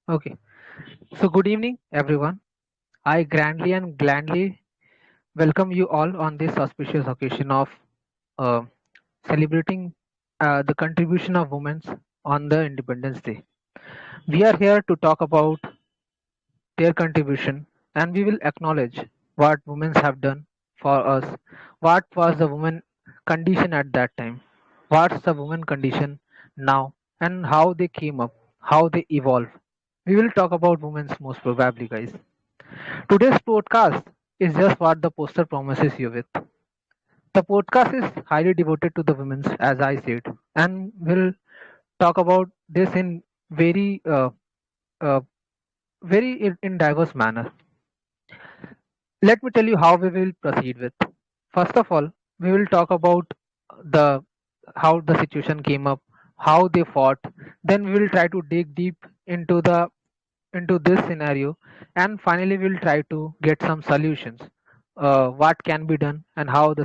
Okay. So, good evening, everyone. I grandly and gladly welcome you all on this auspicious occasion of uh, celebrating the contribution of women on the Independence Day. We are here to talk about their contribution and we will acknowledge what women have done for us. What was the woman condition at that time? What's the woman condition now? And how they came up, how they evolve. We will talk about women's most probably, guys. Today's podcast is just what the poster promises you with. The podcast is highly devoted to the women's, as I said, and we'll talk about this in very, uh, very in diverse manner. Let me tell you how we will proceed with. First of all, we will talk about the how the situation came up, how they fought. Then we will try to dig deep into this scenario, and finally we'll try to get some solutions, what can be done and how the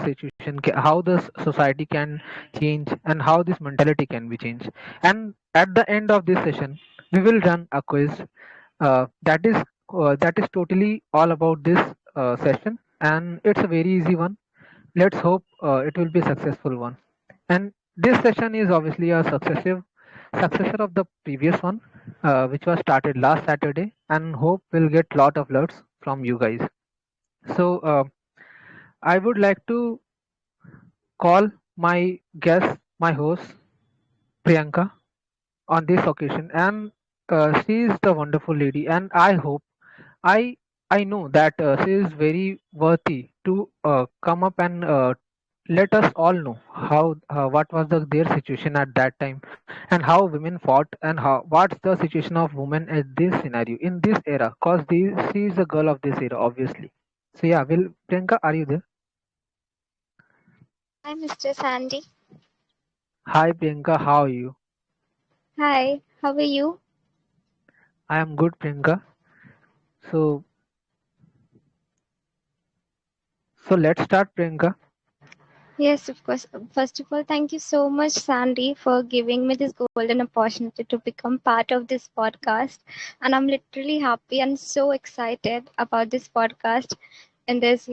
how the society can change and how this mentality can be changed. And at the end of this session we will run a quiz, that is totally all about this session, and it's a very easy one. Let's hope it will be a successful one. And this session is obviously a successor of the previous one, which was started last Saturday, and hope we'll get lot of loves from you guys. So I would like to call my guest, my host Priyanka, on this occasion, and she is the wonderful lady, and I hope I I know that she is very worthy to come up and let us all know how what was their situation at that time and how women fought and how what's the situation of women at this scenario in this era, cause she is the girl of this era obviously. So yeah, will Priyanka, are you there? Hi, Mr. Sandy. Hi Priyanka, how are you? Hi, how are you? I am good, Priyanka. So let's start, Priyanka. Yes, of course. First of all, thank you so much, Sandy, for giving me this golden opportunity to become part of this podcast. And I'm literally happy and so excited about this podcast. And there's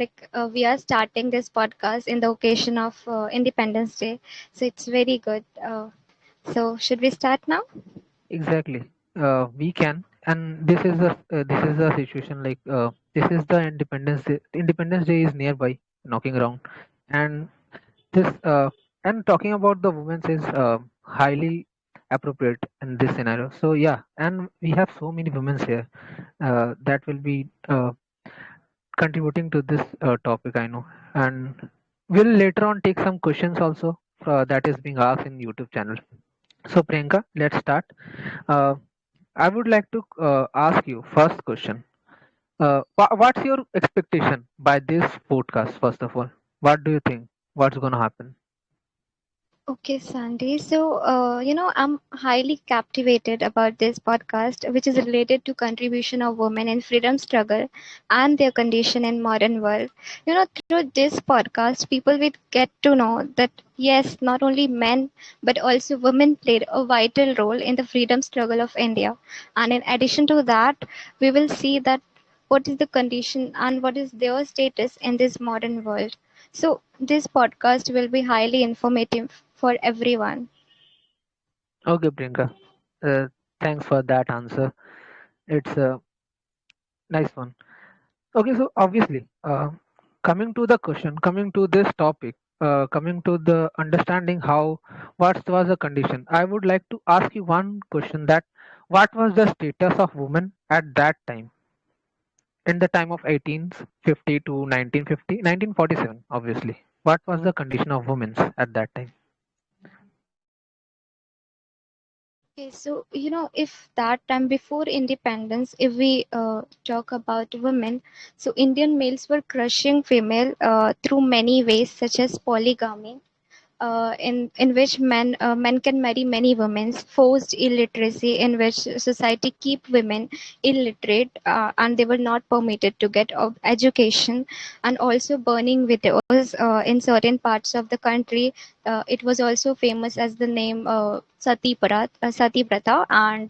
we are starting this podcast in the occasion of Independence Day. So it's very good. So, should we start now? Exactly. We can, and this is a situation like this is the Independence Day. Independence Day is nearby, knocking around, and this and talking about the women's is highly appropriate in this scenario. So yeah, and we have so many women here that will be contributing to this topic. I know, and we'll later on take some questions also that is being asked in YouTube channel. So Priyanka, let's start. Uh, I would like to ask you first question. What's your expectation by this podcast? First of all, what do you think? What's gonna happen? Okay, Sandy. So, I'm highly captivated about this podcast, which is related to contribution of women in freedom struggle and their condition in modern world. Through this podcast, people will get to know that yes, not only men but also women played a vital role in the freedom struggle of India. And in addition to that, we will see that what is the condition and what is their status in this modern world. So, this podcast will be highly informative for everyone. Okay, Priyanka. Uh, Thanks for that answer. It's a nice one. Okay, so obviously, coming to the question, coming to this topic, coming to the understanding how what was the condition, I would like to ask you one question: that what was the status of women at that time, in the time of 1850 to 1950, 1947, obviously. What was the condition of women at that time? Okay, so if that time before independence, if we talk about women, so Indian males were crushing female through many ways, such as polygamy, in which men can marry many women, forced illiteracy, in which society keep women illiterate and they were not permitted to get education, and also burning widows in certain parts of the country. It was also famous as the name Sati Pratha, and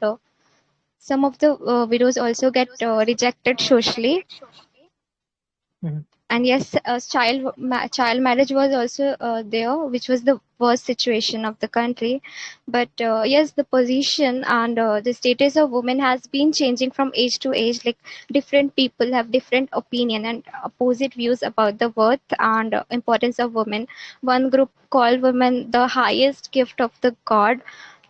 Some of the widows also get rejected socially. Mhm. And yes, child marriage was also there, which was the worst situation of the country. But yes, the position and the status of women has been changing from age to age. Like different people have different opinion and opposite views about the worth and importance of women. One group call women the highest gift of the god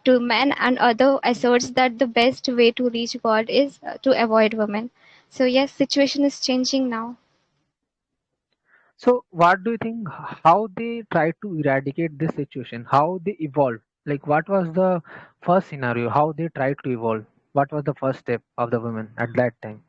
to men, and other asserts that the best way to reach god is to avoid women. So yes, situation is changing now. So, what do you think? How they tried to eradicate this situation? How they evolved? Like, what was the first scenario? How they tried to evolve? What was the first step of the women at that time?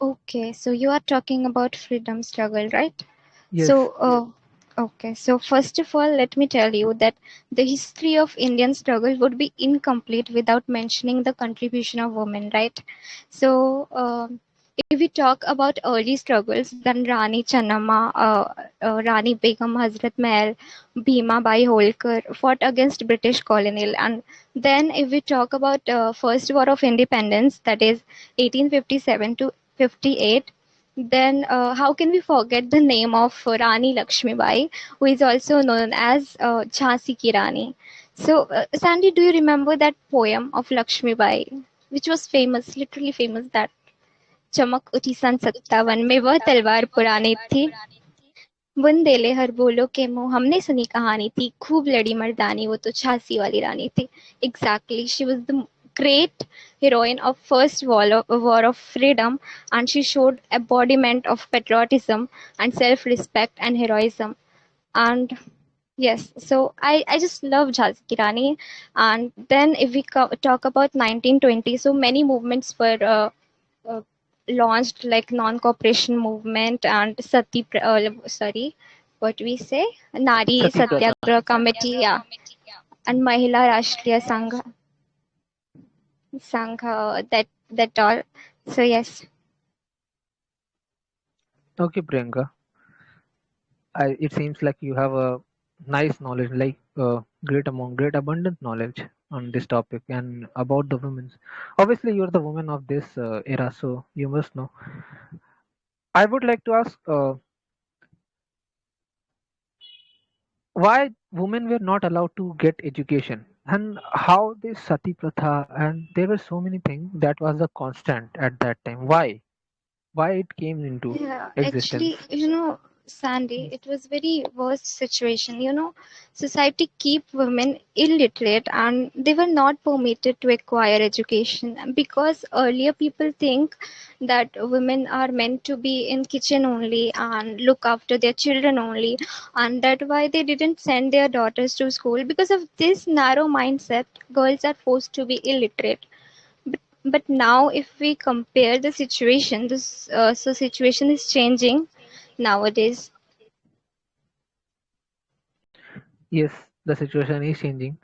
Okay, so you are talking about freedom struggle, right? Yes. So, okay, so first of all, let me tell you that the history of Indian struggle would be incomplete without mentioning the contribution of women, right? So, if we talk about early struggles, then Rani Channamma, Rani Begum Hazrat Mahal, Bhima Bai Holkar fought against British colonial, and then if we talk about First War of Independence, that is 1857 to 58, then how can we forget the name of Rani Lakshmibai, who is also known as Jhansi ki Rani? So, Sandy, do you remember that poem of Lakshmibai, which was famous, literally famous, that चमक उठी सन 57 में वह तलवार पुरानी थी, बुंदेले हर बोलो के मुंह हमने सुनी कहानी थी, खूब लड़ी मर्दानी वो तो झांसी वाली रानी थी. Exactly, she was the great heroine of war of freedom, and she showed embodiment of patriotism and self-respect and heroism. And yes, so I just love Jhansi Ki Rani. And then if we talk about 1920, so many movements were uh, launched, like non-cooperation movement and sorry, what we say, Nari Sati Pratha. Satyagraha Committee, yeah, and Mahila Rashtriya Sangha, that all. So yes. Okay, Priyanka. It seems like you have a nice knowledge, like great abundant knowledge on this topic and about the women's. Obviously, you're the woman of this era, so you must know. I would like to ask why women were not allowed to get education and how this sati pratha, and there were so many things that was a constant at that time. Why it came into Yeah, actually, existence? Sandy, it was very worst situation. Society keep women illiterate and they were not permitted to acquire education, because earlier people think that women are meant to be in kitchen only and look after their children only, and that why they didn't send their daughters to school. Because of this narrow mindset, girls are forced to be illiterate. But now if we compare the situation, this so situation is changing nowadays. Yes, the situation is changing.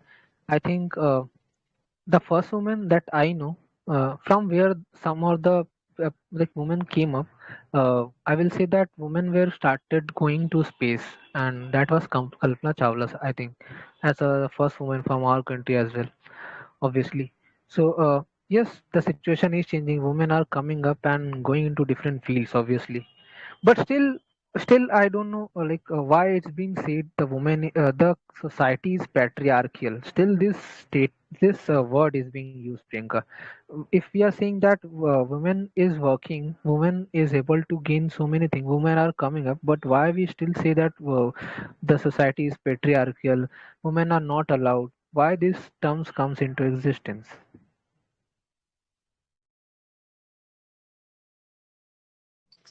I think the first woman that I know, from where some of the like women came up, I will say that women were started going to space, and that was Kalpana Chawla, I think, as a first woman from our country as well, obviously. So yes, the situation is changing. Women are coming up and going into different fields, obviously, but still I don't know why it's being said the woman the society is patriarchal. Still this word is being used, Priyanka. If we are saying that women is working, women is able to gain so many things, women are coming up, but why we still say that the society is patriarchal, women are not allowed? Why these terms comes into existence?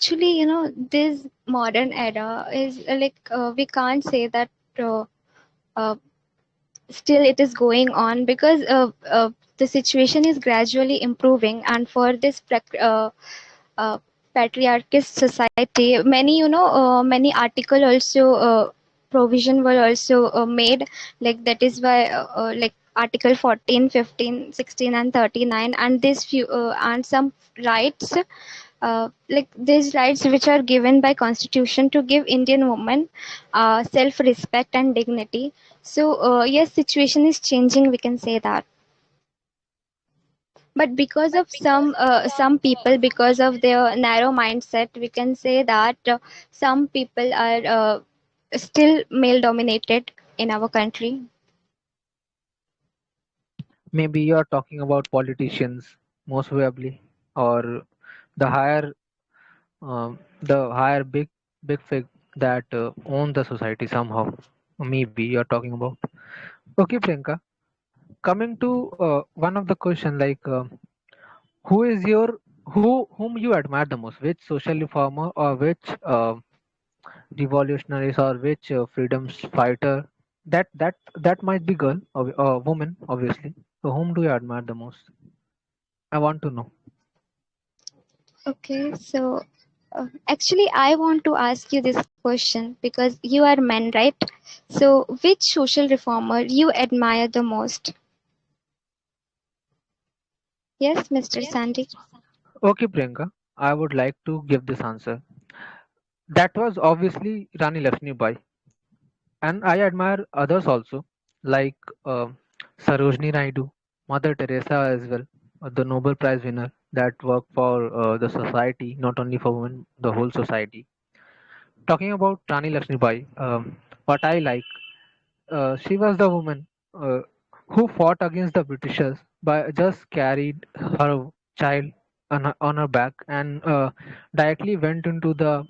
Actually, this modern era is we can't say that uh, uh, still it is going on, because the situation is gradually improving, and for this uh, patriarchal society, many many article also provision were also made, like that is why like article 14, 15, 16, and 39, and this few and some rights, like these rights which are given by constitution to give Indian women self respect and dignity. So yes, situation is changing, we can say that. But because of some people, because of their narrow mindset, we can say that some people are still male dominated in our country. Maybe you're talking about politicians, most probably, or the higher, the higher big fig that own the society somehow. Maybe you're talking about. Okay, Priyanka. Coming to one of the question, like who is your whom you admire the most? Which social reformer or which revolutionaries or which freedoms fighter? That might be girl or woman, obviously. So whom do you admire the most? I want to know. Okay, so actually, I want to ask you this question because you are men, right? So, which social reformer you admire the most? Yes, Mr. Sandy. Okay, Priyanka, I would like to give this answer. That was obviously Rani Lakshmibai, and I admire others also, like Sarojini Naidu, Mother Teresa as well, the Nobel Prize winner that worked for the society, not only for women, the whole society. Talking about Rani Lakshmibai, what I like, she was the woman uh, who fought against the Britishers by just carried her child on her back and directly went into the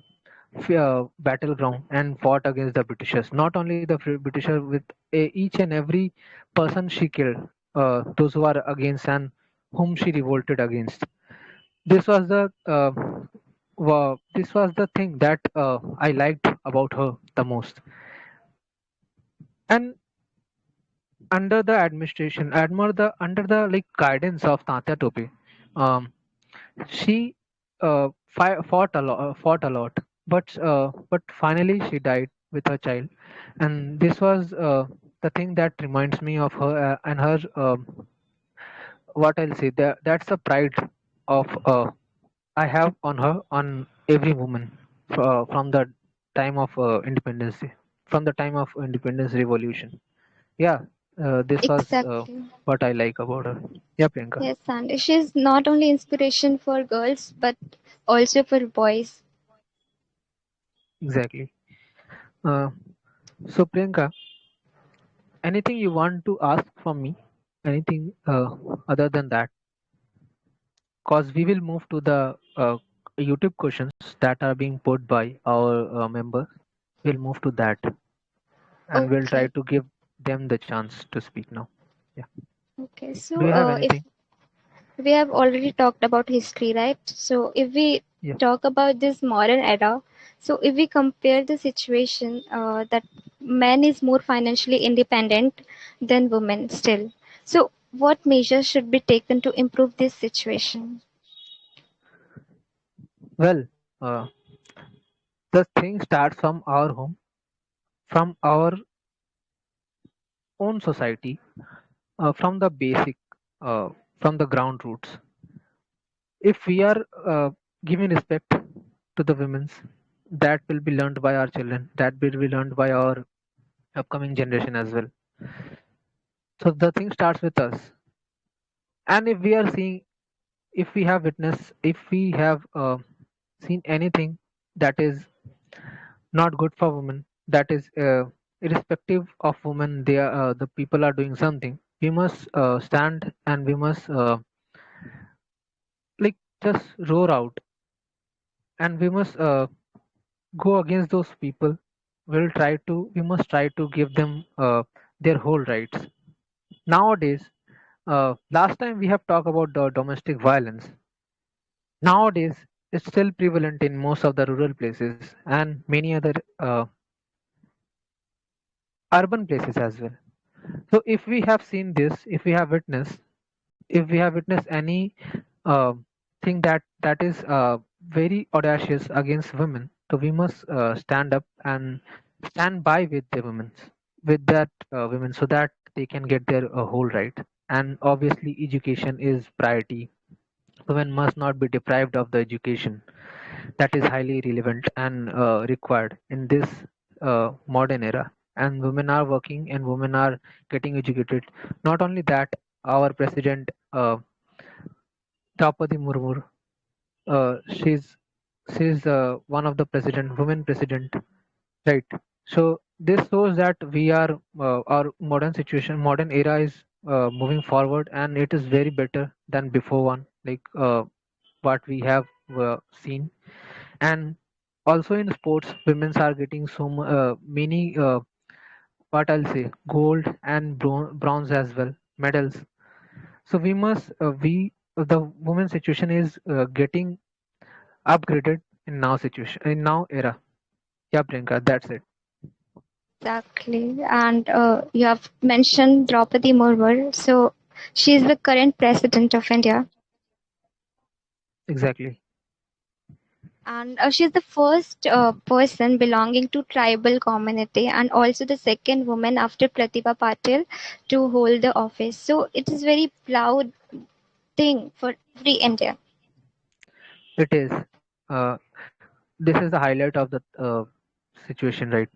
battleground and fought against the Britishers. Not only the Britishers, with each and every person she killed, those who are against and whom she revolted against. This was the thing that I liked about her the most. And under the administration, under the like guidance of Tatya Tope, um, she fought a lot, but finally she died with her child, and this was the thing that reminds me of her and her. What I'll say, that's the pride of I have on her, on every woman from the time of independence, from the time of independence revolution. Yeah, this was Exactly. what I like about her. Yeah, Priyanka, Yes, Sandy. She's not only inspiration for girls but also for boys. exactly. Uh, so Priyanka, anything you want to ask from me? Anything other than that? Because we will move to the YouTube questions that are being put by our members. We'll move to that and we'll try Okay. to give them the chance to speak now. Yeah. Okay. Do So, you have if anything? we have already talked about history, right? So, if we Yeah. talk about this modern era, so if we compare the situation that man is more financially independent than women still. So, what measures should be taken to improve this situation? Well, the thing starts from our home, from our own society, from the basic, uh, from the ground roots. If we are giving respect to the women's, that will be learned by our children. That will be learned by our upcoming generation as well. So the thing starts with us. And if we are seeing, if we have witnessed, if we have seen anything that is not good for women, that is irrespective of women, they are, the people are doing something. We must stand and we must like just roar out, and we must go against those people. We must try to give them their whole rights. Nowadays, last time we have talked about the domestic violence. Nowadays, it's still prevalent in most of the rural places and many other urban places as well. So, if we have seen this, if we have witnessed any uh, thing that is very audacious against women, so we must stand up and stand by with the women, with that women, so that they can get their whole right. And obviously, education is priority. Women must not be deprived of the education that is highly relevant and required in this modern era. And women are working and women are getting educated. Not only that, our president Draupadi Murmu. She's one of the president, women president, right? So this shows that we are our modern situation, modern era is moving forward, and it is very better than before one, like what we have seen. And also in sports, women are getting many what I'll say gold and bronze as well medals. So we must we the women situation is getting upgraded in now situation in now era. Yeah, Priyanka, that's it. Exactly. And you have mentioned Draupadi Murmu. So she is the current president of India. Exactly. And she is the first person belonging to tribal community and also the second woman after Pratibha Patil to hold the office. So it is very proud thing for every Indian. It is. Uh, this is the highlight of the situation, right?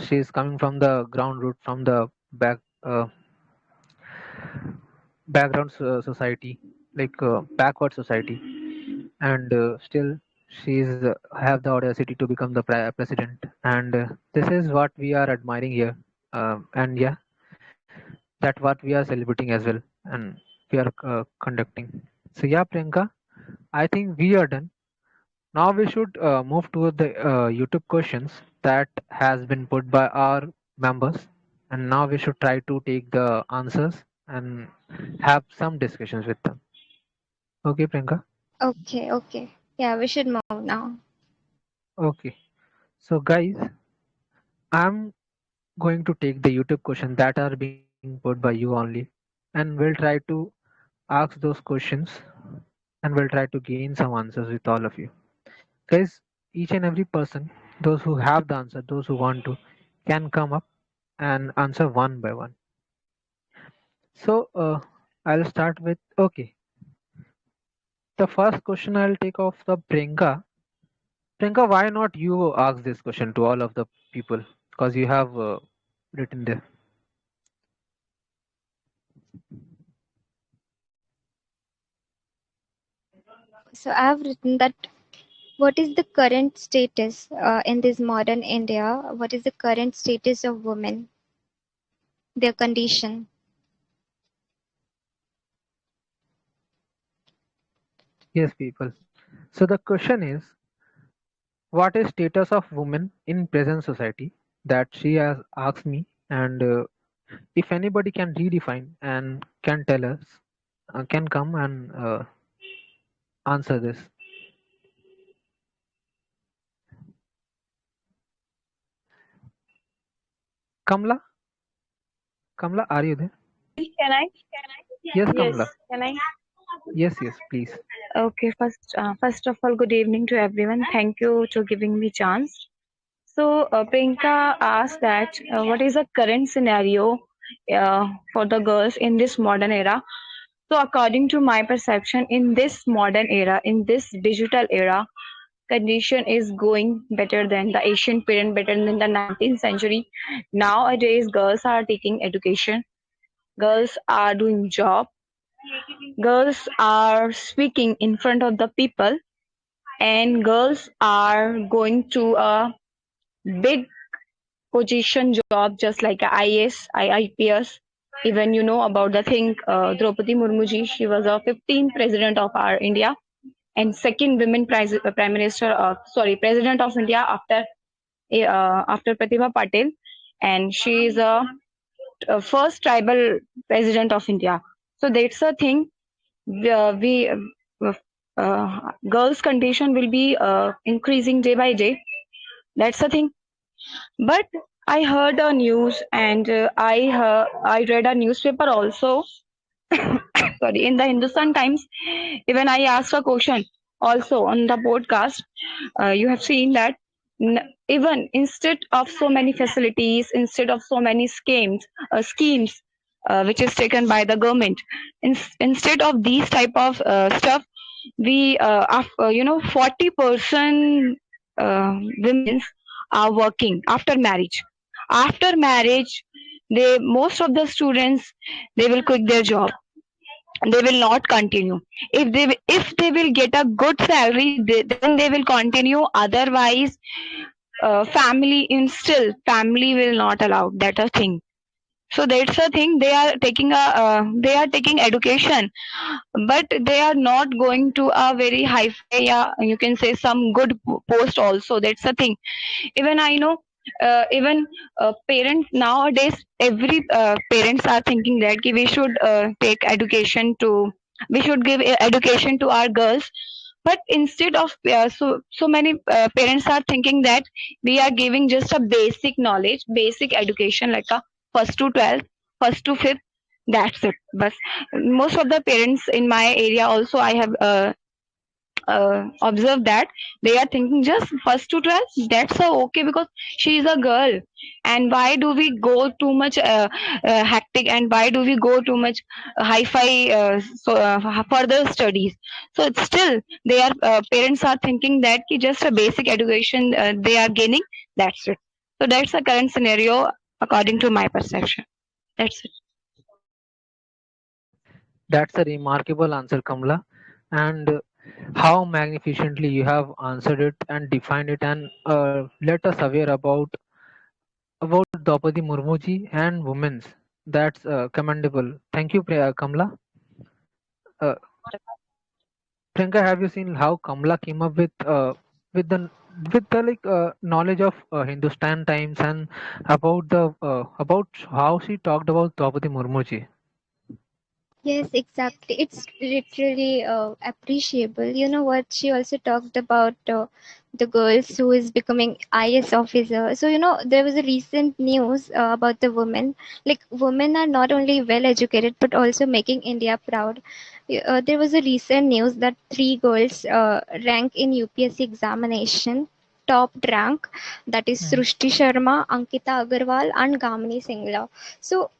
She is coming from the ground root, from the background society, like backward society, and still she is have the audacity to become the president. And this is what we are admiring here. And yeah, that what we are celebrating as well, and we are conducting. So yeah, Priyanka, I think we are done. Now we should move to the YouTube questions that has been put by our members, and now we should try to take the answers and have some discussions with them. Okay, Priyanka. Okay, okay. Yeah, we should move now. Okay. So guys, I'm going to take the YouTube questions that are being put by you only, and we'll try to ask those questions, and we'll try to gain some answers with all of you. Guys, each and every person, those who have the answer, those who want to, can come up and answer one by one. So I'll start with okay. The first question I'll take off the Priyanka. Priyanka, why not you ask this question to all of the people? Because you have written there. So I have written that what is the current status in this modern India? What is the current status of women, their condition? Yes, people. So the question is, what is status of women in present society? That she has asked me, and if anybody can redefine and can tell us, can come and answer this. Kamla, Kamla, are you there? Can I? Yes, Yes, Kamla. can I? Yes, yes, please. Okay, first of all, good evening to everyone. Thank you to giving me chance. So, Priyanka asked that what is the current scenario for the girls in this modern era? So, according to my perception, in this modern era, in this digital era, condition is going better than the Asian period, better than the 19th century. Nowadays, girls are taking education, girls are doing job, girls are speaking in front of the people, and girls are going to a big position job just like a IAS, IPS. Even you know about the thing, Draupadi Murmuji, she was a 15th president of our India and second women prime minister, president of India after Pratibha Patil, and she is a first tribal president of India. So that's a thing. We girls' condition will be increasing day by day. That's the thing. But I heard a news and I read a newspaper also. Sorry, in the Hindustan Times. Even I asked a question also on the podcast. You have seen that even instead of so many facilities, instead of so many schemes which is taken by the government, instead of these type of stuff, we 40% women are working after marriage. After marriage, they most of the students they will quit their job. they will not continue. If they will get a good salary, then they will continue. Otherwise, family in still family will not allow that a thing. So that's a thing. They are taking education, but they are not going to a very high fi, yeah, you can say some good post also. That's a thing. Even I know, even parents nowadays, every parents are thinking that ki we should take education to, we should give education to our girls. But instead of so many parents are thinking that we are giving just a basic knowledge, basic education, like a first to 12th, first to 5th, that's it. But most of the parents in my area also, I have observe that they are thinking just first to 12, that's okay, because she is a girl. And why do we go too much hectic, and why do we go too much hi-fi further studies? So it's still they are parents are thinking that ki just a basic education they are gaining, that's it. So that's the current scenario according to my perception. That's it. That's a remarkable answer, Kamla. And how magnificently you have answered it and defined it, and let us aware about Draupadi Murmuji and women's. That's commendable. Thank you, Kamla. Uh, Priyanka, have you seen how Kamla came up with the knowledge of Hindustan times and about how she talked about Draupadi Murmuji? Yes, exactly. It's literally appreciable. You know what? She also talked about the girls who is becoming IS officer. So, there was a recent news about the women. Like, women are not only well educated but also making India proud. There was a recent news that three girls rank in UPSC examination. Top rank, that is Mhm. Srushti Sharma, Ankita Agarwal, and Gamini Singla. So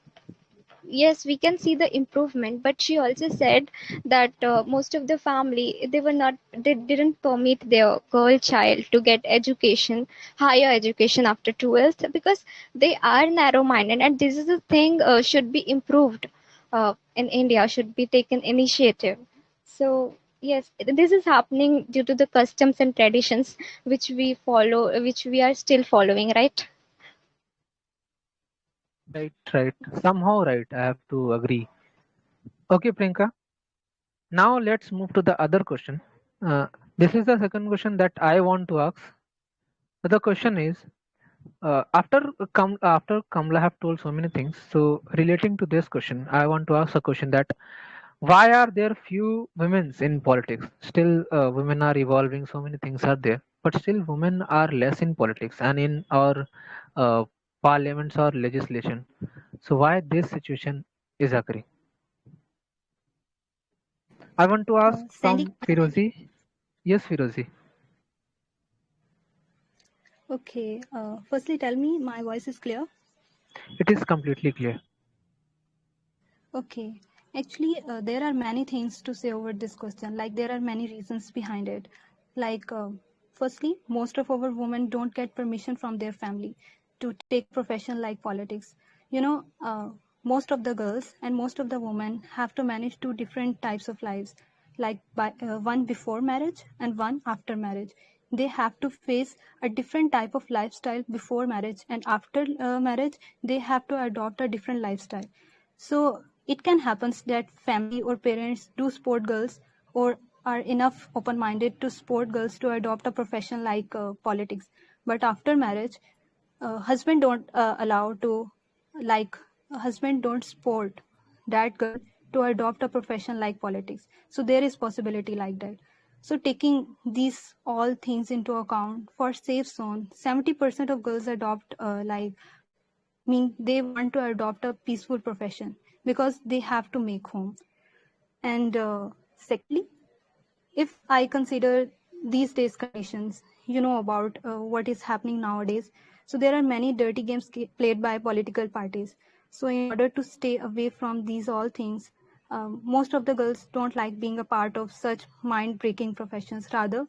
yes, we can see the improvement, but she also said that most of the family, they didn't permit their girl child to get education, higher education after 12th, because they are narrow minded, and this is a thing should be improved in India, should be taken initiative. So yes, this is happening due to the customs and traditions which we follow, which we are still following, right? Right, right. Somehow right. I have to agree. Okay, Priyanka. Now let's move to the other question. Uh, this is the second question that I want to ask. The question is, after Kamla have told so many things, so relating to this question, I want to ask a question that why are there few women in politics? Still, women are evolving. So many things are there, but still, women are less in politics and in our uh, parliaments or legislation. So why this situation is occurring? I want to ask Sandy, from Firozi. Yes, Firozi. okay. Firstly, tell me my voice is clear. It is completely clear. Okay. Actually, there are many things to say over this question. Like, there are many reasons behind it. Like, firstly, most of our women don't get permission from their family to take a profession like politics. Most of the girls and most of the women have to manage two different types of lives, like one before marriage and one after marriage. They have to face a different type of lifestyle before marriage, and after marriage, they have to adopt a different lifestyle. So it can happen that family or parents do support girls or are enough open-minded to support girls to adopt a profession like politics. But after marriage, husband don't allow to, like, husband don't support that girl to adopt a profession like politics. So there is possibility like that. So taking these all things into account, for safe zone, 70% of girls adopt mean they want to adopt a peaceful profession because they have to make home. And secondly, if I consider these days conditions, about what is happening nowadays. So there are many dirty games played by political parties. So in order to stay away from these all things, most of the girls don't like being a part of such mind-breaking professions. Rather,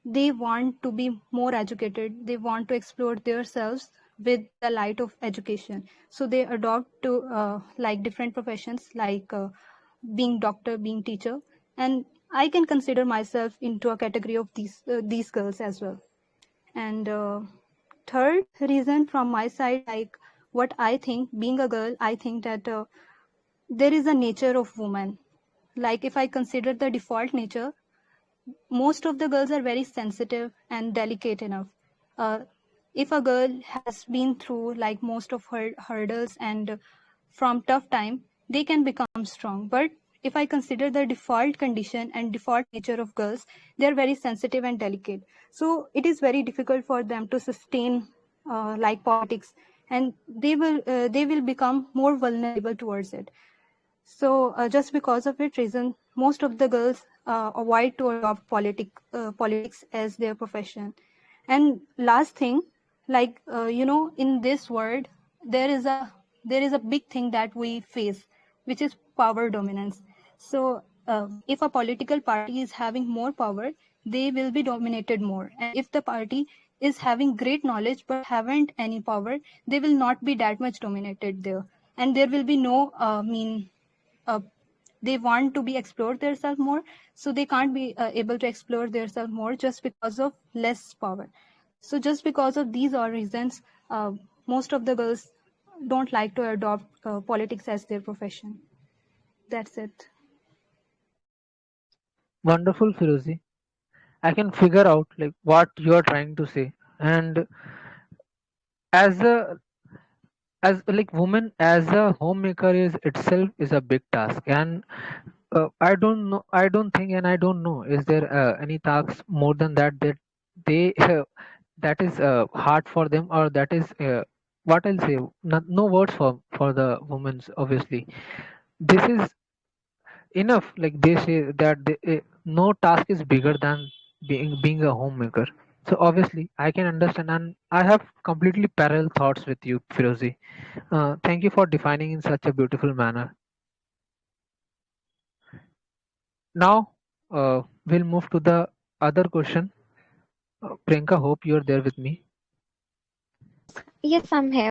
they want to be more educated, they want to explore themselves with the light of education. So they adopt to like different professions like being doctor, being teacher, and I can consider myself into a category of these girls as well. And third reason from my side, like what I think, being a girl, I think that there is a nature of woman. Like if I consider the default nature, most of the girls are very sensitive and delicate enough. Uh, if a girl has been through like most of her hurdles and from tough time, they can become strong. But if I consider the default condition and default nature of girls, they are very sensitive and delicate. So it is very difficult for them to sustain like politics, and they will become more vulnerable towards it. So just because of it reason, most of the girls avoid to adopt politics as their profession. And last thing, like in this world, there is a big thing that we face, which is power dominance. So if a political party is having more power, they will be dominated more. And if the party is having great knowledge but haven't any power, they will not be that much dominated there. And there will be no uh, they want to be explore themselves more, so they can't be able to explore themselves more just because of less power. So just because of these all reasons, most of the girls don't like to adopt politics as their profession. That's it. Wonderful, Firozi. I can figure out like what you are trying to say. And as a as like woman as a homemaker is itself is a big task. And I don't think, and I don't know, is there any tasks more than that they that is hard for them, or that is what I'll say, no words for the women's, obviously. This is enough, like they say that no task is bigger than being a homemaker. So obviously I can understand, and I have completely parallel thoughts with you, Firozi. Thank you for defining in such a beautiful manner. Now we'll move to the other question. Priyanka, hope you're there with me. Yes, I'm here.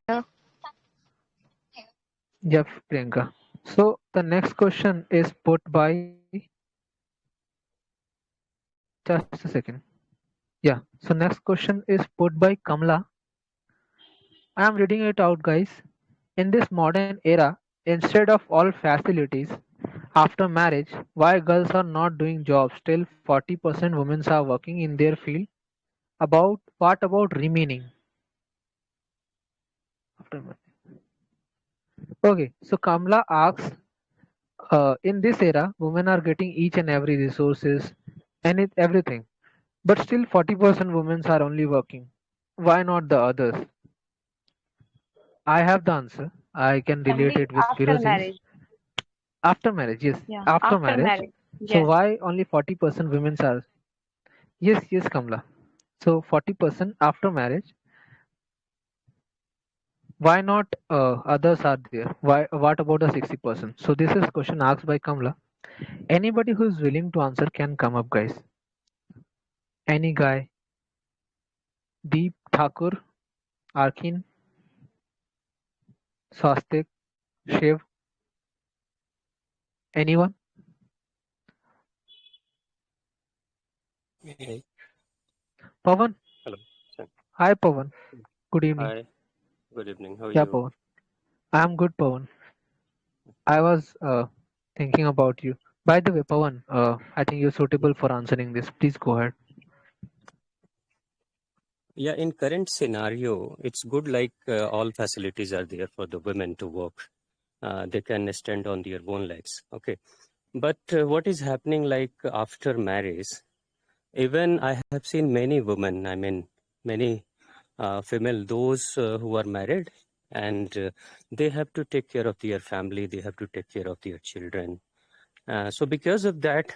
Yep, Priyanka. So the next question is put by, just a second. Yeah. So next question is put by Kamla. I am reading it out, guys. In this modern era, instead of all facilities after marriage, why girls are not doing jobs? Still 40% women are working in their field. About what about remaining after marriage? Okay, so Kamla asks, in this era, women are getting each and every resources and everything, but still 40% women are only working. Why not the others? I have the answer. I can relate Only it with after Firozi's. marriage. After marriage, yes, Yeah, after after marriage. marriage. So Yes. why only 40% women are? Yes, yes, Kamla. So 40% after marriage. Why not others are there? Why? What about the 60%? So this is question asked by Kamla. Anybody who is willing to answer can come up, guys. Any guy, Deep, Thakur, Arkin, Swastik, Shiv, anyone? Hey, Pavan? hello. Sir. Hi, Pavan. Good evening. Hi, good evening. How are Yeah, you? Pavan. I'm good, Pavan. I was thinking about you. By the way, Pavan, I think you're suitable for answering this. Please go ahead. Yeah, in current scenario, it's good like all facilities are there for the women to work. They can stand on their own legs. Okay. But what is happening like after marriage, even I have seen many women, I mean, many female, those who are married, and they have to take care of their family, they have to take care of their children. So because of that,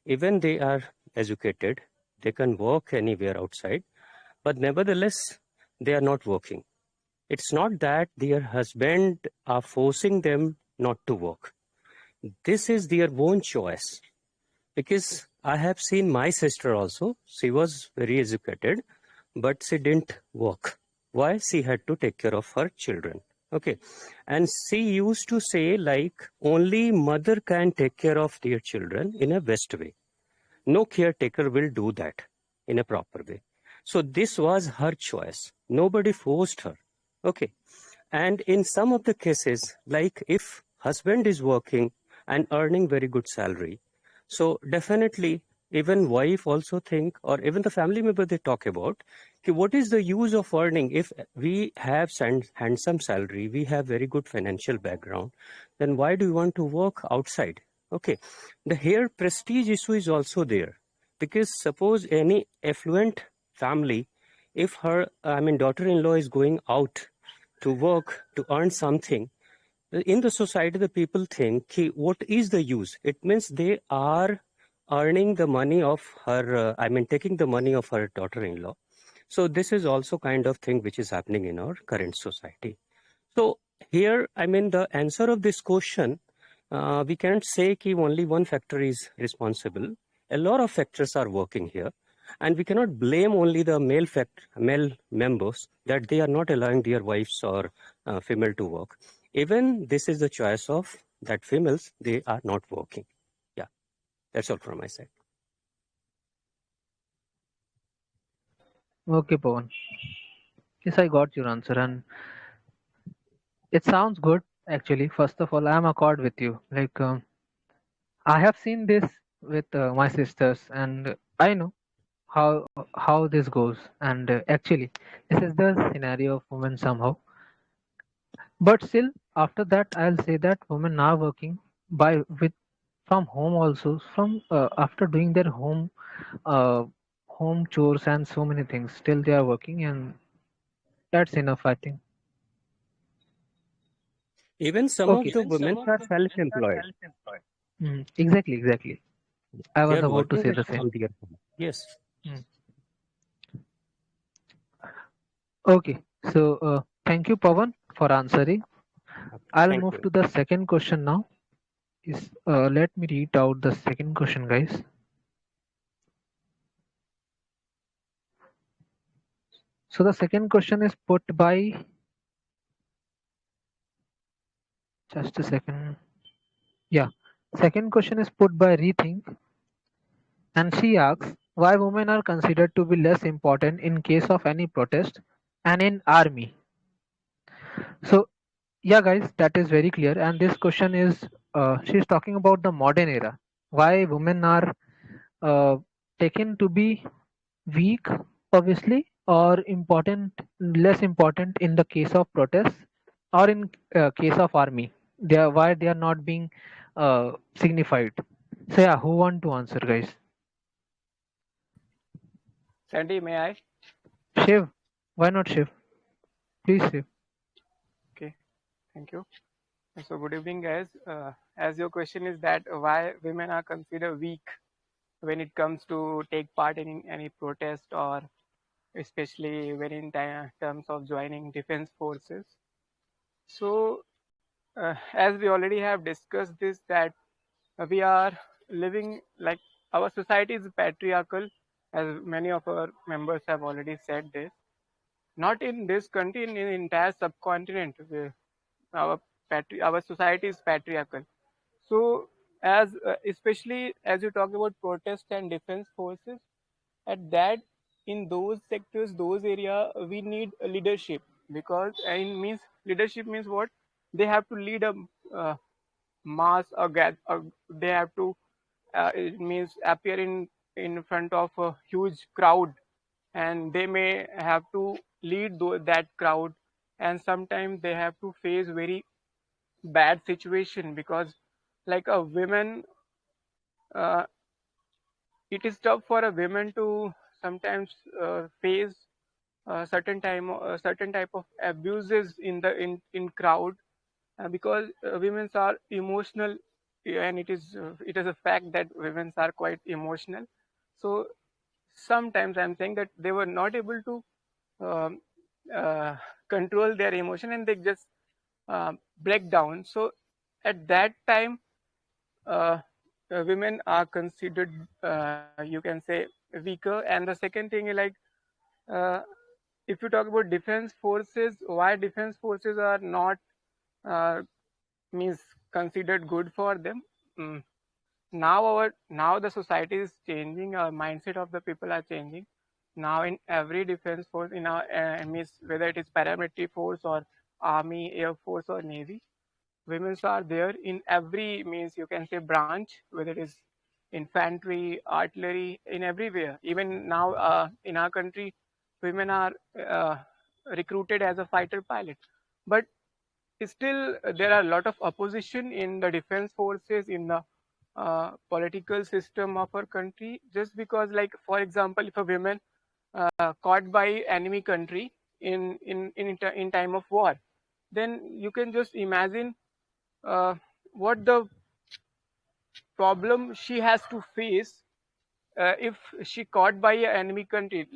even they are educated, they can work anywhere outside, but nevertheless, they are not working. It's not that their husband are forcing them not to work. This is their own choice. Because I have seen my sister also. She was very educated, but she didn't work. Why? She had to take care of her children. Okay. And she used to say, like, only mother can take care of their children in a best way. No caretaker will do that in a proper way. So this was her choice. Nobody forced her. Okay. And in some of the cases, like if husband is working and earning very good salary, so definitely even wife also think, or even the family member, they talk about, "Ki what is the use of earning if we have handsome salary, we have very good financial background, then why do you want to work outside?" Okay. The here prestige issue is also there, because suppose any affluent family, if her, I mean, daughter-in-law is going out to work to earn something, in the society the people think, "Ki, what is the use?" It means they are earning the money of her, I mean, taking the money of her daughter-in-law. So this is also kind of thing which is happening in our current society. So here, I mean, the answer of this question, we cannot say that only one factor is responsible. A lot of factors are working here, and we cannot blame only the male members that they are not allowing their wives or female to work. Even this is the choice of that females, they are not working. Yeah, that's all from my side. Okay, Pawan. Yes, I got your answer, and it sounds good. Actually, first of all, I'm accord with you. Like, I have seen this with my sisters, and I know how this goes. And actually, this is the scenario of women somehow. But still, after that, I'll say that women are working by with from home also. From after doing their uh, home chores and so many things, still they are working, and that's enough, I think. Even some of Okay. the women are self-employed. Exactly, exactly. I They was are about to working say with the same. from their home. Yes. Mm. Okay, so thank you, Pawan, for answering. Okay. I'll Thank move you. to the second question now. Is Let me read out the second question, guys. So the second question is put by, just a second. Yeah, second question is put by Rethink, and she asks why women are considered to be less important in case of any protest and in army. So yeah, guys, that is very clear. And this question is, she's talking about the modern era. Why women are uh, taken to be weak, obviously, or important, less important in the case of protests or in case of army. They are why they are not being signified. So yeah, who want to answer, guys? Sandy, may I? Shiv, why not Shiv? Please, Shiv. Okay, thank you. So, good evening, guys. As your question is that why women are considered weak when it comes to take part in any protest, or especially when in terms of joining defense forces. So, as we already have discussed this, that we are living like our society is patriarchal, as many of our members have already said this. Not in this country, in the entire subcontinent, our our society is patriarchal. So, as especially as you talk about protest and defense forces, at that in those sectors, those area, we need a leadership, because and means leadership means what? They have to lead a mass, they have to it means appear in front of a huge crowd, and they may have to lead that crowd, and sometimes they have to face very bad situation, because like a women, uh, it is tough for a woman to sometimes face certain type of abuses in crowd, because women are emotional, and it is a fact that women are quite emotional. So sometimes I'm saying that they were not able to um, uh, control their emotion, and they just break down. So at that time, uh, women are considered, you can say, weaker. And the second thing is like, uh, if you talk about defense forces, why defense forces are not uh, means considered good for them. Mm. Now the society is changing. Our mindset of the people are changing. Now in every defense force, in our means whether it is paramilitary force or army, air force or navy, women are there in every means you can say branch, whether it is infantry, artillery, in everywhere. Even now in our country, women are uh, recruited as a fighter pilot, but still there are a lot of opposition in the defense forces, in the political system of our country, just because, like for example, if a woman caught by enemy country in time of war, then you can just imagine what the problem she has to face if she caught by an enemy country,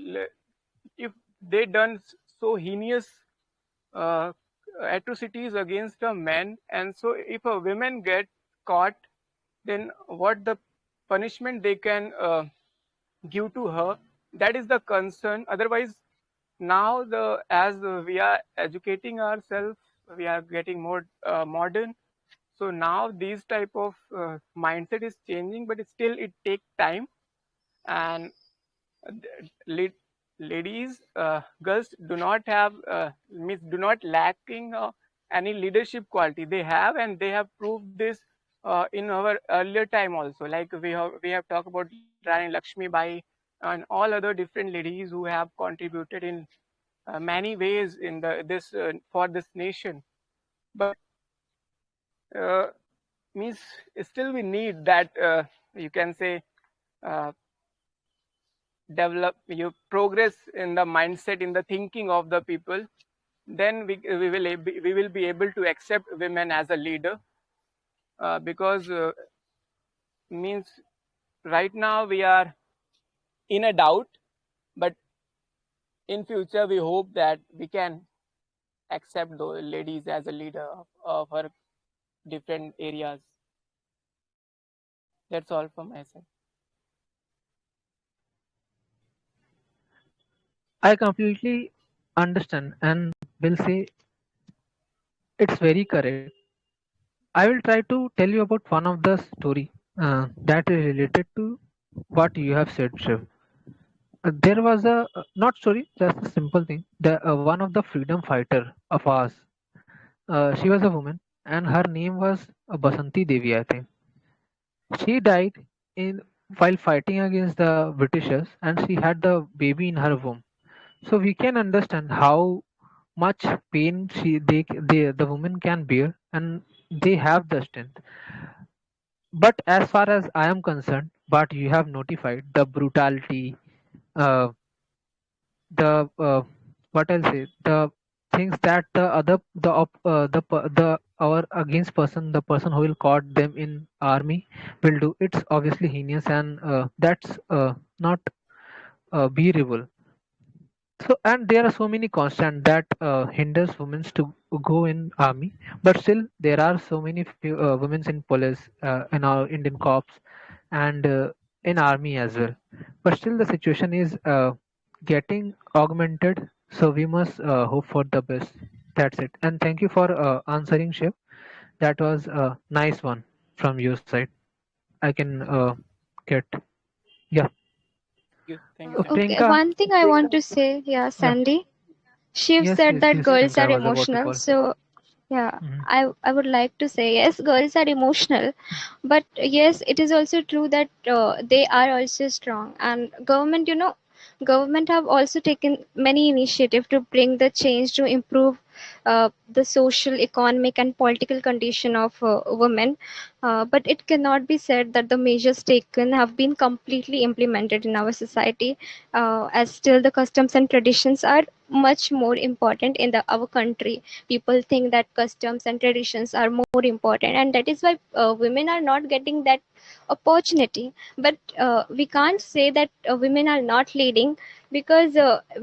if they done so heinous uh, atrocities against a man, and so if a woman get caught, then what the punishment they can give to her, that is the concern. Otherwise, now the as we are educating ourselves, we are getting more modern, so now these type of mindset is changing, but still it take time. And la- ladies, girls do not have means do not lacking any leadership quality. They have, and they have proved this in our earlier time also. Like we have talked about Rani Lakshmi Bai and all other different ladies who have contributed in many ways in the this for this nation. But uh, means still we need that you can say uh, develop you progress in the mindset, in the thinking of the people. Then we will be able to accept women as a leader, because means right now we are in a doubt, but in future we hope that we can accept the ladies as a leader of her different areas. That's all from my side. I completely understand and will say it's very correct. I will try to tell you about one of the story that is related to what you have said, Shiv. There was a not story, just a simple thing. One of the freedom fighter of ours. She was a woman, and her name was Basanti Devi, I think. She died in while fighting against the Britishers, and she had the baby in her womb. So we can understand how much pain the woman can bear, and they have the strength. But as far as I am concerned, but you have notified the brutality, uh, the what I'll say, the things that the other the our against person, the person who will caught them in army will do. It's obviously heinous, and that's not bearable. So, and there are so many constants that hinders women to go in army, but still there are so many women in police, in our Indian corps, and in army as well. But still the situation is getting augmented. So we must hope for the best. That's it. And thank you for answering, Shiv. That was a nice one from your side. I can get, yeah. Thank you, Sandy. Okay, Priyanka, one thing I want to say, yeah, yeah. Sandy. Shiv Yes, said yes, that yes, girls Priyanka. I are was about to emotional. call. So yeah, Mhm. I would like to say yes, girls are emotional, but yes, it is also true that they are also strong. And government, government have also taken many initiative to bring the change to improve the social, economic, and political condition of women. But it cannot be said that the measures taken have been completely implemented in our society, as still the customs and traditions are much more important in our country. People think that customs and traditions are more important, and that is why women are not getting that opportunity. But we can't say that women are not leading, because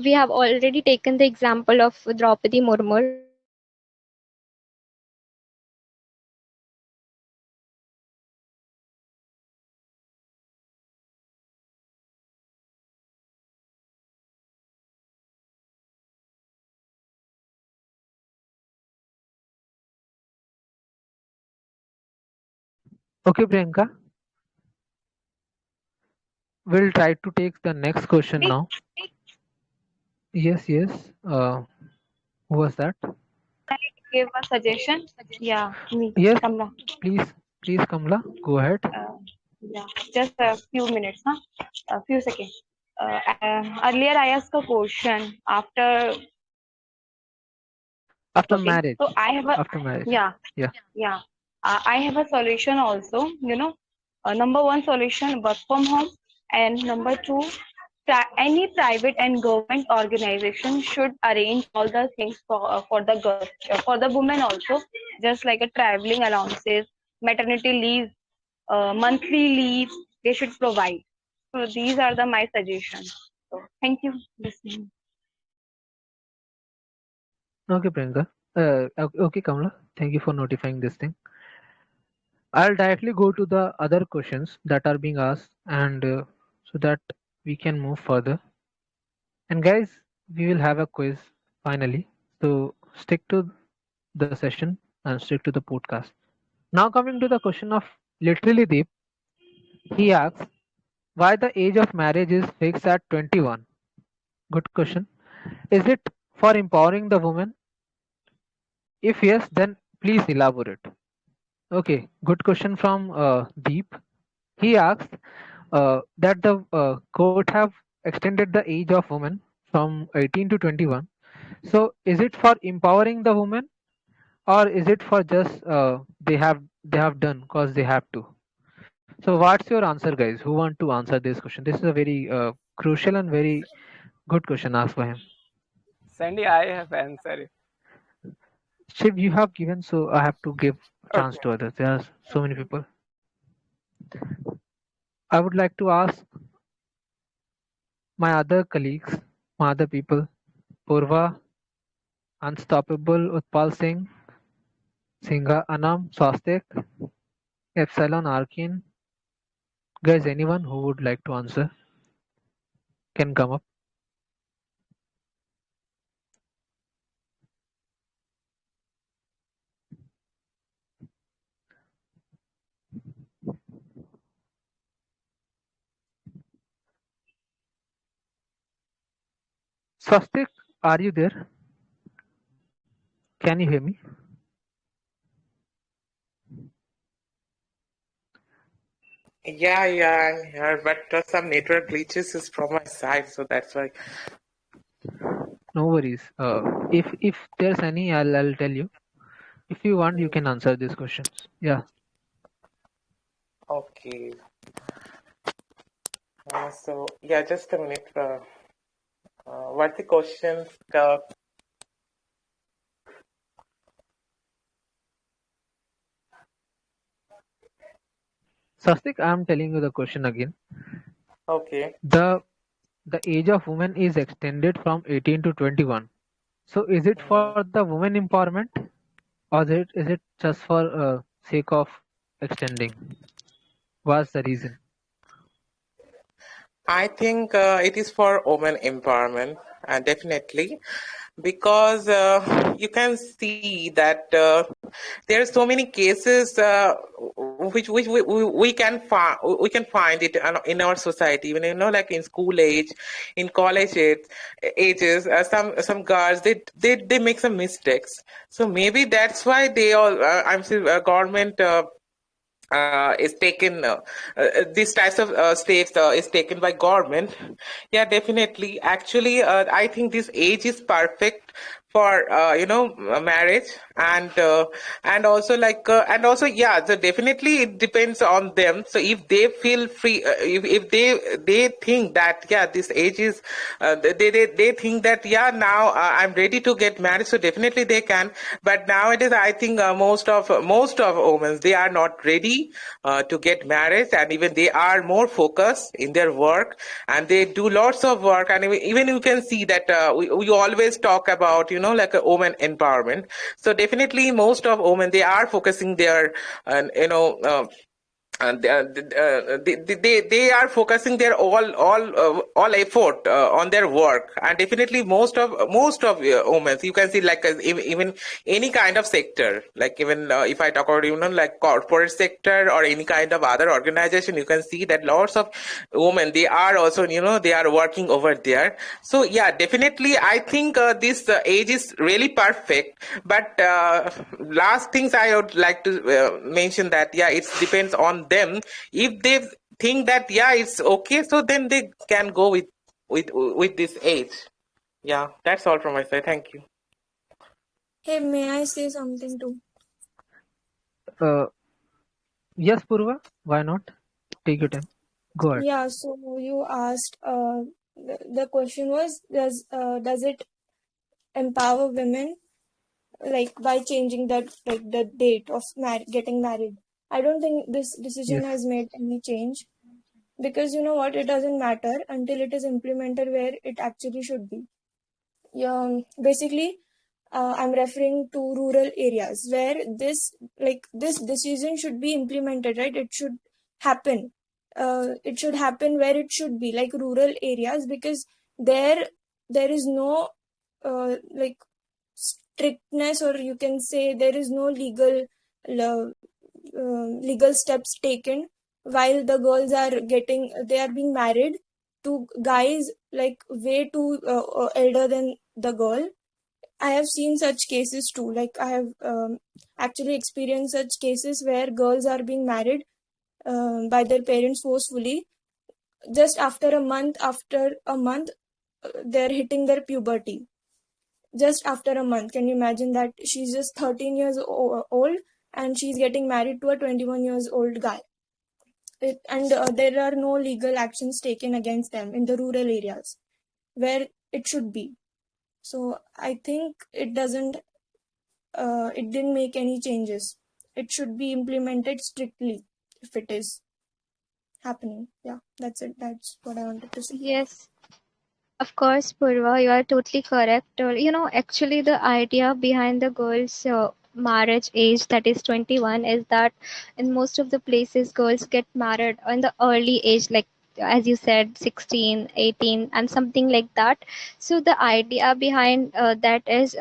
we have already taken the example of Draupadi Murmur, who has led the country successfully in in in 2014. So yes, women are leading, and they are also doing a great job. Okay, Priyanka, we'll try to take the next question now. Yes, yes. Who was that? Give a suggestion. Yeah, me, Yes, Kamla. please, please, Kamla, go ahead. Yeah, just a few minutes, huh? A few seconds. Earlier, I asked a question after. After Okay, so marriage. I have a, After marriage. yeah, Yeah. yeah. I have a solution also. Number one solution, work from home, and number two, any private and government organization should arrange all the things for the girls, for the women also, just like a traveling allowances, maternity leave, monthly leave. They should provide. So these are the my suggestions. So thank you for listening. Okay, Priyanka. Okay, Kamla. Thank you for notifying this thing. I'll directly go to the other questions that are being asked, and so that we can move further. And guys, we will have a quiz finally. So stick to the session and stick to the podcast. Now coming to the question of literally Deep, he asks why the age of marriage is fixed at 21. Good question. Is it for empowering the woman? If yes, then please elaborate. Okay, good question from Deep. He asks that the court have extended the age of women from 18 to 21. So is it for empowering the woman, or is it for just they have done because they have to? So what's your answer, guys? Who want to answer this question? This is a very crucial and very good question asked by him. Sandy, I have answered it. Shiv, you have given, so I have to give chance Okay. to others. There are so many people. I would like to ask my other colleagues, my other people, Purva, Unstoppable, Utpal Singh, Singha, Anam, Swastik, Epsilon, Arkin. Guys, anyone who would like to answer can come up. Swastik, are you there? Can you hear me? Yeah, I'm here, but some network glitches is from my side, so that's why. No worries. If there's any, I'll tell you. If you want, you Mm, can answer these questions. Yeah. okay. So yeah, just a minute. What's the question? Swastik, I'm telling you the question again. Okay. The age of women is extended from 18 to 21. So is it for Mhm. the women empowerment, or is it just for sake of extending? What's the reason? I think it is for women empowerment, definitely, because you can see that there are so many cases which we can find it in our society, even like in school age, in college ages. Some girls they make some mistakes, so maybe that's why they all I'm saying government. Is taken these types of steps is taken by government. Yeah, definitely, actually I think this age is perfect for marriage, and also and also, yeah, so definitely it depends on them. So if they feel free, if they think that, yeah, this age is they think that, yeah, now I'm ready to get married, so definitely they can. But nowadays I think most of women, they are not ready to get married, and even they are more focused in their work, and they do lots of work. And even you can see that we always talk about like a woman empowerment. So definitely most of women, they are focusing their uh, you know uh, and they are focusing their all effort on their work. And definitely most of women, you can see, like even any kind of sector, like even if I talk about, like corporate sector or any kind of other organization, you can see that lots of women, they are also, they are working over there. So yeah, definitely I think this age is really perfect. But last things I would like to mention that yeah, it depends on them. If they think that yeah, it's okay, so then they can go with this age. Yeah, that's all from my side. Thank you. Hey, may I say something too? Uh, yes, Purva, why not? Take your time. Go ahead. Yeah, so you asked, the question was, does it empower women, like by changing that, like the date of getting married? I don't think this decision Yes. has made any change, because you know what, it doesn't matter until it is implemented where it actually should be. Yeah, basically, I'm referring to rural areas where this decision should be implemented, right? It should happen. It should happen where it should be, like rural areas, because there there is no like strictness, or you can say there is no legal steps taken while the girls are they are being married to guys like way too elder than the girl. I have seen such cases too. Like I have actually experienced such cases where girls are being married by their parents forcefully. Just after a month, they're hitting their puberty. Just after a month, can you imagine that? She's just 13 years old and she's getting married to a 21 years old guy. And there are no legal actions taken against them in the rural areas where it should be. So I think it didn't make any changes. It should be implemented strictly if it is happening. Yeah, that's it. That's what I wanted to say. Yes, of course, Purva, you are totally correct. Actually, the idea behind the girls' marriage age, that is 21, is that in most of the places, girls get married in the early age, like as you said, 16, 18, and something like that. So the idea behind that is,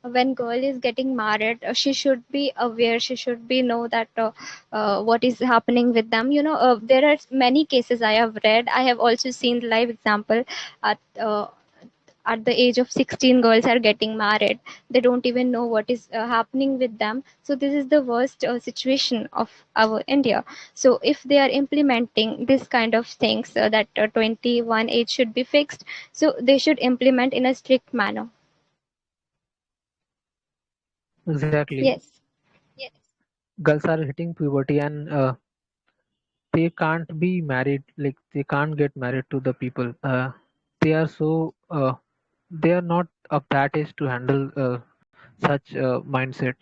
when girl is getting married, she should be aware, she should be know that what is happening with them. There are many cases I have read, I have also seen live example. at uh, at the age of 16, girls are getting married, they don't even know what is happening with them. So this is the worst situation of our India. So if they are implementing this kind of things, that 21 age should be fixed, so they should implement in a strict manner. Exactly. Yes. Girls are hitting puberty and they can't be married. Like they can't get married to the people. They are so they are not of that age to handle such mindset.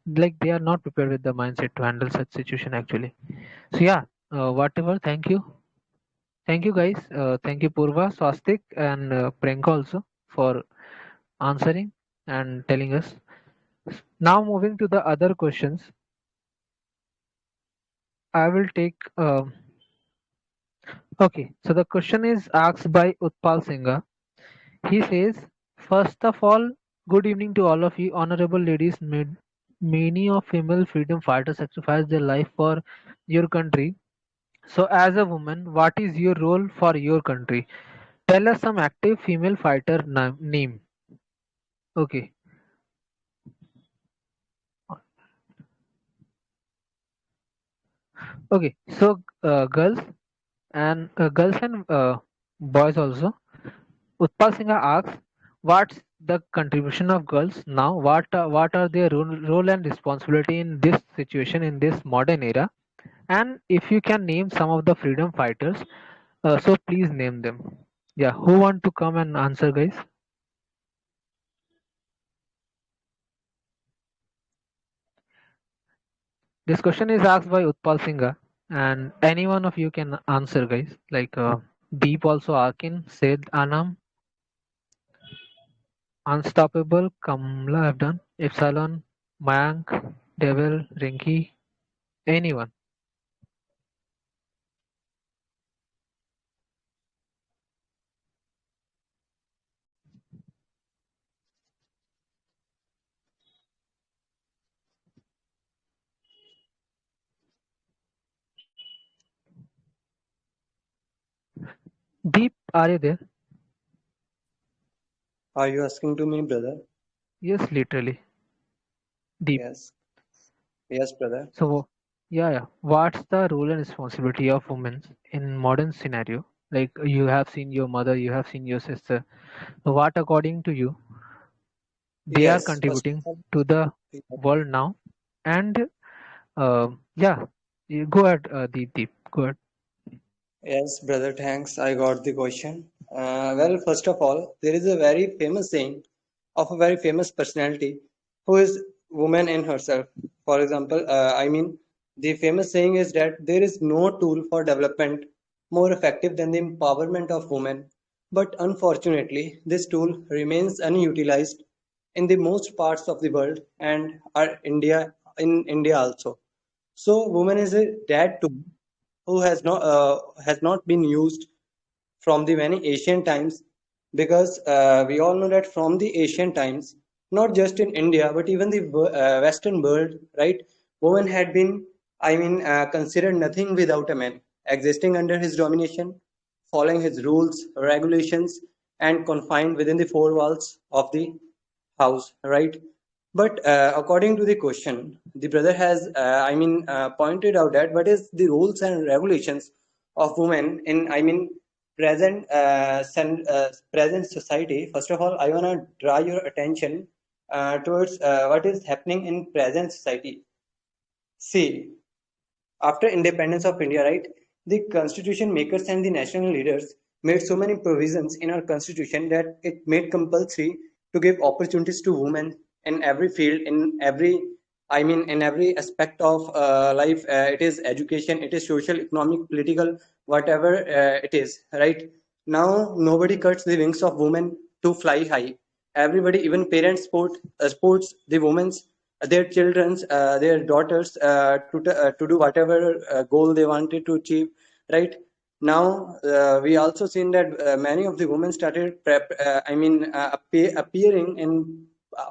Like they are not prepared with the mindset to handle such situation actually. So yeah, whatever. Thank you guys. Thank you Purva, Swastik, and Priyanka also for answering and telling us. Now moving to the other questions, I will take. Okay, so the question is asked by Utpal Singha. He says, first of all, good evening to all of you, honorable ladies. Many of female freedom fighters sacrifice their life for your country. So, as a woman, what is your role for your country? Tell us some active female fighter name. Okay, okay. So, girls and boys also. Utpal Singha asks, what's the contribution of girls now? What are their role and responsibility in this situation in this modern era? And if you can name some of the freedom fighters, so please name them. Yeah, who want to come and answer, guys? This question is asked by Utpal Singha, and any one of you can answer, guys. Like Deep also, Akin, Sid, Anam, Unstoppable, Kamla have done, Epsilon, Mayank, Devil, Rinky, anyone. Deep, are you there? Are you asking to me, brother? Yes, literally. Deep. Yes. Yes, brother. So, yeah. What's the role and responsibility of women in modern scenario? Like you have seen your mother, you have seen your sister. What, according to you, they are Yes. First contributing of to the all, world now? And yeah, go ahead, Deep. Go ahead. yes, brother, thanks. I got the question. Well, first of all, there is a very famous saying of a very famous personality who is woman in herself. For example, the famous saying is that there is no tool for development more effective than the empowerment of women. But unfortunately, this tool remains unutilized in the most parts of the world and in India also. So, woman is a that tool who has not been used from the many ancient times, because we all know that from the ancient times, not just in India but even the Western world, right? Woman had been, considered nothing without a man, existing under his domination, following his rules, regulations, and confined within the four walls of the house, right? But according to the question, the brother has, pointed out that what is the rules and regulations of women in, present society. First of all, I wanna draw your attention towards what is happening in present society. See, after independence of India, right, the constitution makers and the national leaders made so many provisions in our constitution that it made compulsory to give opportunities to women in every field, in every aspect of life. It is education, it is social, economic, political, whatever it is, right? Now nobody cuts the wings of women to fly high. Everybody, even parents, sports the women's their children's their daughters to do whatever goal they wanted to achieve, right? Now we also seen that many of the women started appearing in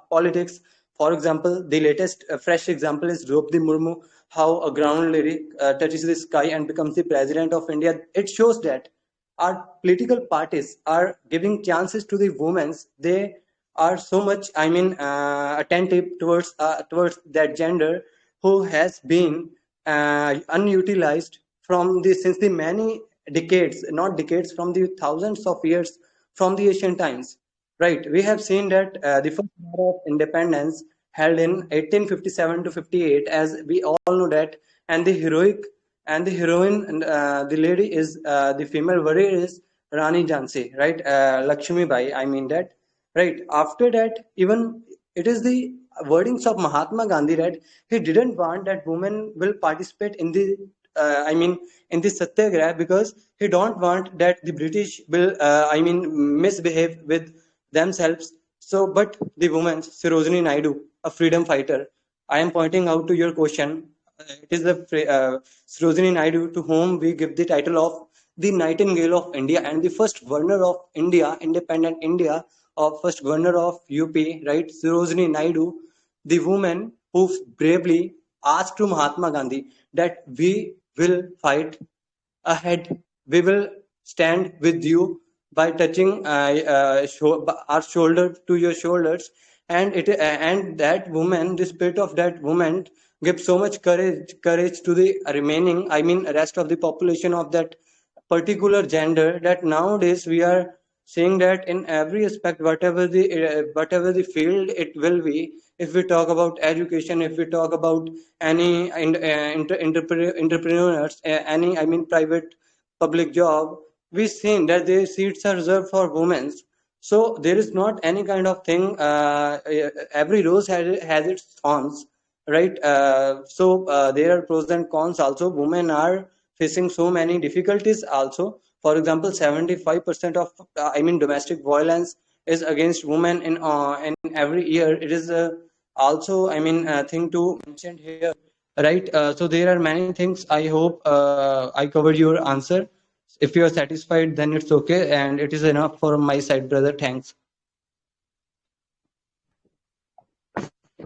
politics. For example, the latest fresh example is Draupadi Murmu, how a ground lady touches the sky and becomes the president of India. It shows that our political parties are giving chances to the women. They are so much, attentive towards that gender who has been unutilized from the since the many decades, not decades, from the thousands of years from the ancient times, right? We have seen that the first war of independence held in 1857 to 58, as we all know that, and the heroine, and the lady is the female warrior is Rani Jhansi, right? Lakshmi Bai, I mean that, right? After that, even it is the wordings of Mahatma Gandhi that he didn't want that women will participate in the in the satyagraha, because he don't want that the British will misbehave with themselves. So, but the woman Sarojini Naidu, a freedom fighter, I am pointing out to your question. It is the Sarojini Naidu to whom we give the title of the Nightingale of India and the first governor of India, independent India, of first governor of UP, right? Sarojini Naidu, the woman who bravely asked to Mahatma Gandhi that we will fight ahead. We will stand with you by touching our shoulder to your shoulders, and that woman, the spirit of that woman, gives so much courage to the remaining, rest of the population of that particular gender, that nowadays we are seeing that in every aspect, whatever the field it will be. If we talk about education, if we talk about any entrepreneurs, any, private public job, we seen that the seats are reserved for women. So there is not any kind of thing. Every rose has its thorns, right? There are pros and cons also. Women are facing so many difficulties also. For example, 75% of domestic violence is against women in every year. It is also, thing to mention here, right? So there are many things. I hope I covered your answer. If you are satisfied, then it's okay, and it is enough for my side, brother. Thanks.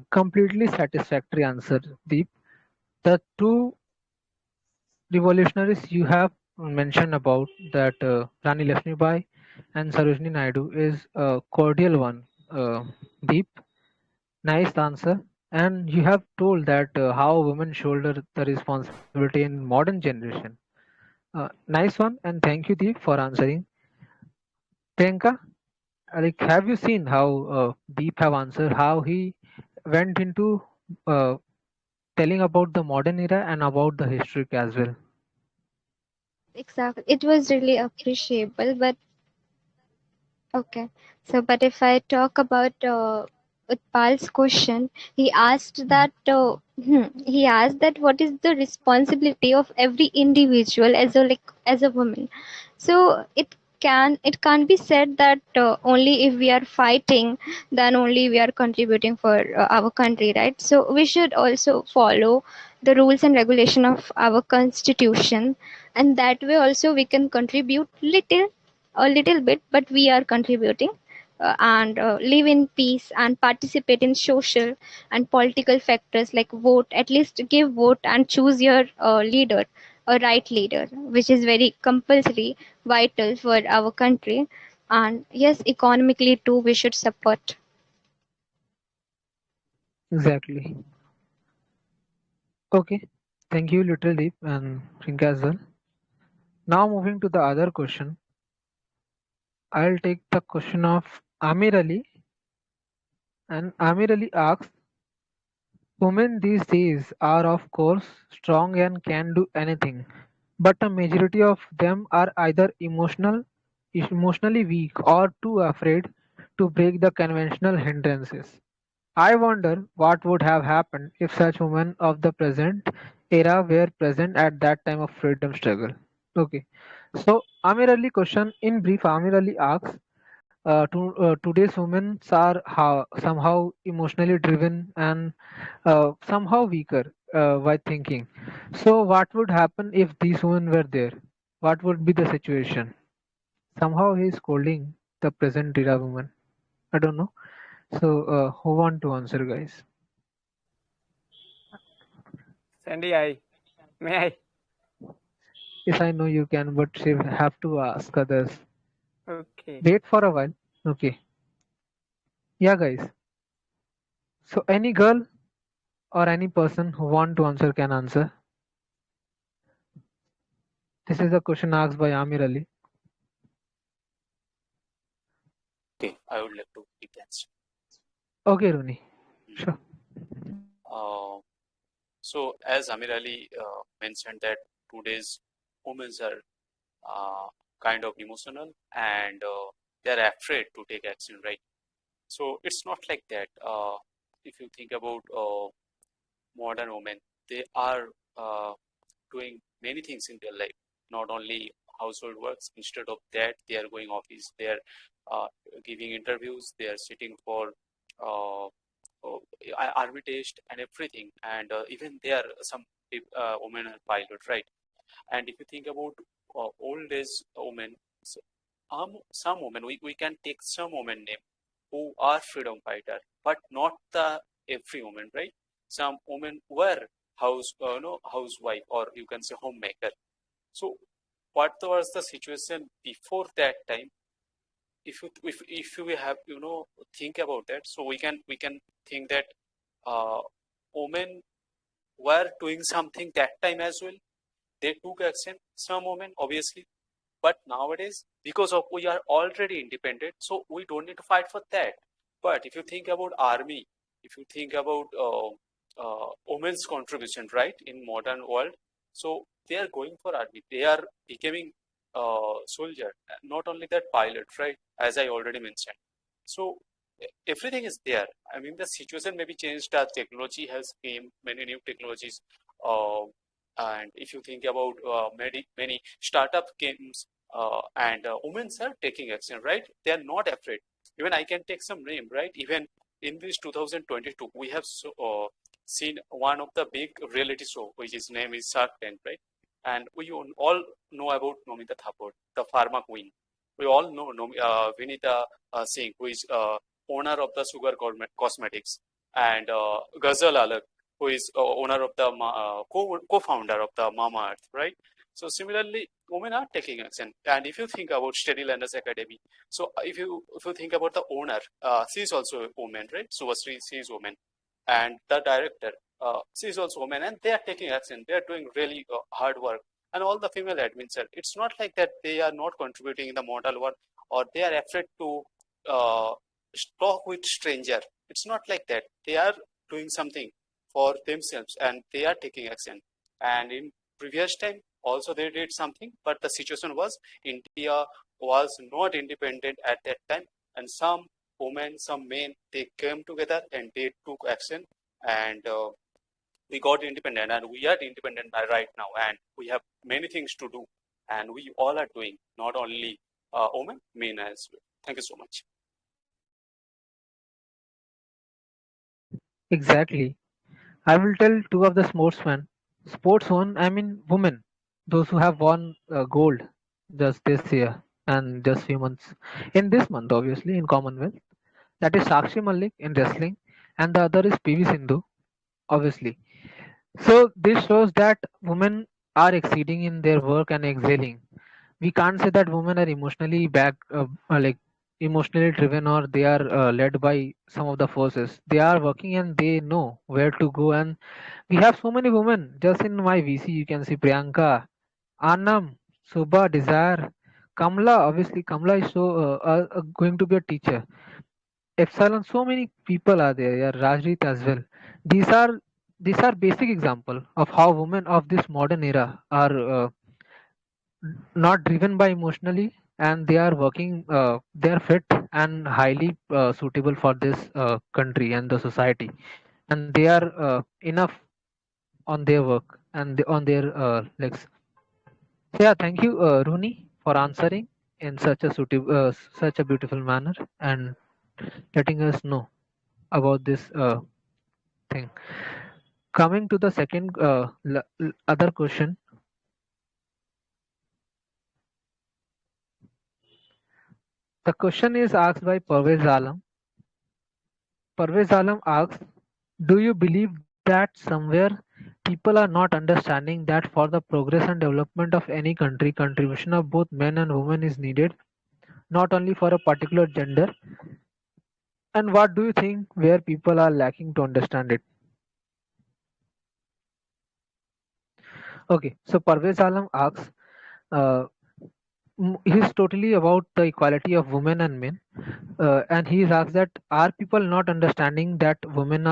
Completely satisfactory answer, Deep. The two revolutionaries you have mentioned about that Rani Lakshmibai and Sarojini Naidu is a cordial one. Deep, nice answer. And you have told that how women shoulder the responsibility in modern generation. Nice one, and thank you, Deep, for answering. Priyanka, like, have you seen how Deep have answered how he went into uh, telling about the modern era and about the history as well? Exactly. It was really appreciable, but okay. So, but if I talk about Utpal's question, he asked that what is the responsibility of every individual as a woman. So it can't be said that only if we are fighting, then only we are contributing for our country, right? So we should also follow the rules and regulation of our constitution, and that way also we can contribute a little bit, but we are contributing, and live in peace and participate in social and political factors like vote. At least give vote and choose your leader, a right leader, which is very compulsory, vital for our country. And yes, economically too, we should support. Exactly. Okay. Thank you, Little Deep and Rinka as well. Now moving to the other question. I'll take the question of Amir Ali, and Amir Ali asks, women these days are of course strong and can do anything, but a majority of them are either emotionally weak or too afraid to break the conventional hindrances. I wonder what would have happened if such women of the present era were present at that time of freedom struggle. Okay, so Amir Ali question in brief. Amir Ali asks, today's women are somehow emotionally driven and somehow weaker by thinking. So, what would happen if these women were there? What would be the situation? Somehow he is scolding the present era woman. I don't know. So, who want to answer, guys? Sandy, may I? Yes, I know you can, but you have to ask others. Okay. Wait for a while. Okay. Yeah, guys. So, any girl or any person who want to answer can answer. This is a question asked by Amir Ali. Okay, I would like to take that. Okay, Rooney. Sure. Uh, so, as Amir Ali mentioned that today's women are kind of emotional and they're afraid to take action, right? So it's not like that. If you think about modern women, they are doing many things in their life, not only household works. Instead of that, they are going office, they are uh, giving interviews, they are sitting for uh, army test and everything, and even there are some women are pilot, right? And if you think about old age women, so, some women, we can take some women name who are freedom fighter, but not the every woman, right? Some women were housewife, or you can say homemaker. So what was the situation before that time? If we have think about that, so we can think that uh, women were doing something that time as well. They took action, some women obviously, but nowadays, because of we are already independent, so we don't need to fight for that. But if you think about army, if you think about women's contribution, right, in modern world, so they are going for army. They are becoming soldier, not only that pilot, right, as I already mentioned. So everything is there. I mean, the situation may be changed as technology has came, many new technologies. Uh, and if you think about many startup games and women are taking action, right? They are not afraid. Even I can take some name, right? Even in this 2022, we have seen one of the big reality show, which is name is Shark Tank, right? And we all know about Nomita Thapar, the pharma queen. We all know Vinita Singh, who is owner of the Sugar Cosmetics, and Ghazal Alak, who is owner of the co-founder of the Mama Earth, right? So similarly, women are taking action. And if you think about Steady Learners Academy, so if you think about the owner, she is also a woman, right? Subhasri, she is woman, and the director, she is also woman, and they are taking action. They are doing really hard work, and all the female admins are. It's not like that they are not contributing in the model work or they are afraid to uh, talk with stranger. It's not like that. They are doing something for themselves and they are taking action. And in previous time also they did something, but the situation was India was not independent at that time, and some women, some men, they came together and they took action, and we got independent, and we are independent right now, and we have many things to do, and we all are doing, not only women, men as well. Thank you so much. Exactly. I will tell two of the sportsmen. Sports one, I mean women, those who have won gold just this year and just few months. In this month, obviously, in Commonwealth. That is Sakshi Malik in wrestling, and the other is PV Sindhu, obviously. So this shows that women are exceeding in their work and excelling. We can't say that women are emotionally like emotionally driven, or they are led by some of the forces. They are working and they know where to go, and we have so many women just in my VC. You can see Priyanka, Anam, Subha, Desire, Kamla. Obviously, Kamla is going to be a teacher. Epsilon, so many people are there. Yeah, Rajrit as well. These are these are basic example of how women of this modern era are not driven by emotionally, and they are working. They are fit and highly suitable for this country and the society, and they are enough on their work and on their legs. So yeah, thank you, Rooney, for answering in such a beautiful manner and letting us know about this thing. Coming to the second other question, the question is asked by Parvez Alam. Parvez Alam asks, do you believe that somewhere people are not understanding that for the progress and development of any country, contribution of both men and women is needed, not only for a particular gender? And what do you think where people are lacking to understand it? Okay, so Parvez Alam asks, uh, he's totally about the equality of women and men, and he's asked that are people not understanding that women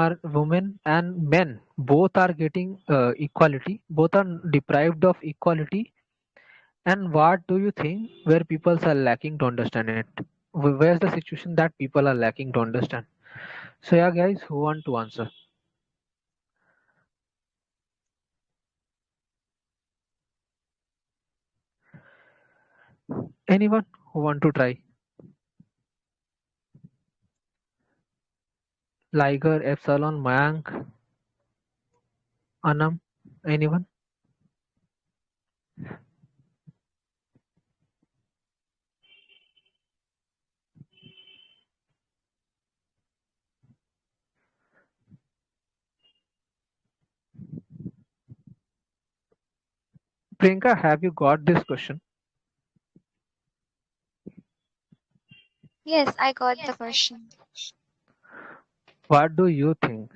and men both are getting equality, both are deprived of equality, and what do you think where people are lacking to understand it? Where's the situation that people are lacking to understand? So yeah, guys, who want to answer? Anyone who want to try? Liger, Epsilon, Mayank, Anam, anyone? Priyanka, have you got this question? Yes, I got the question. What do you think?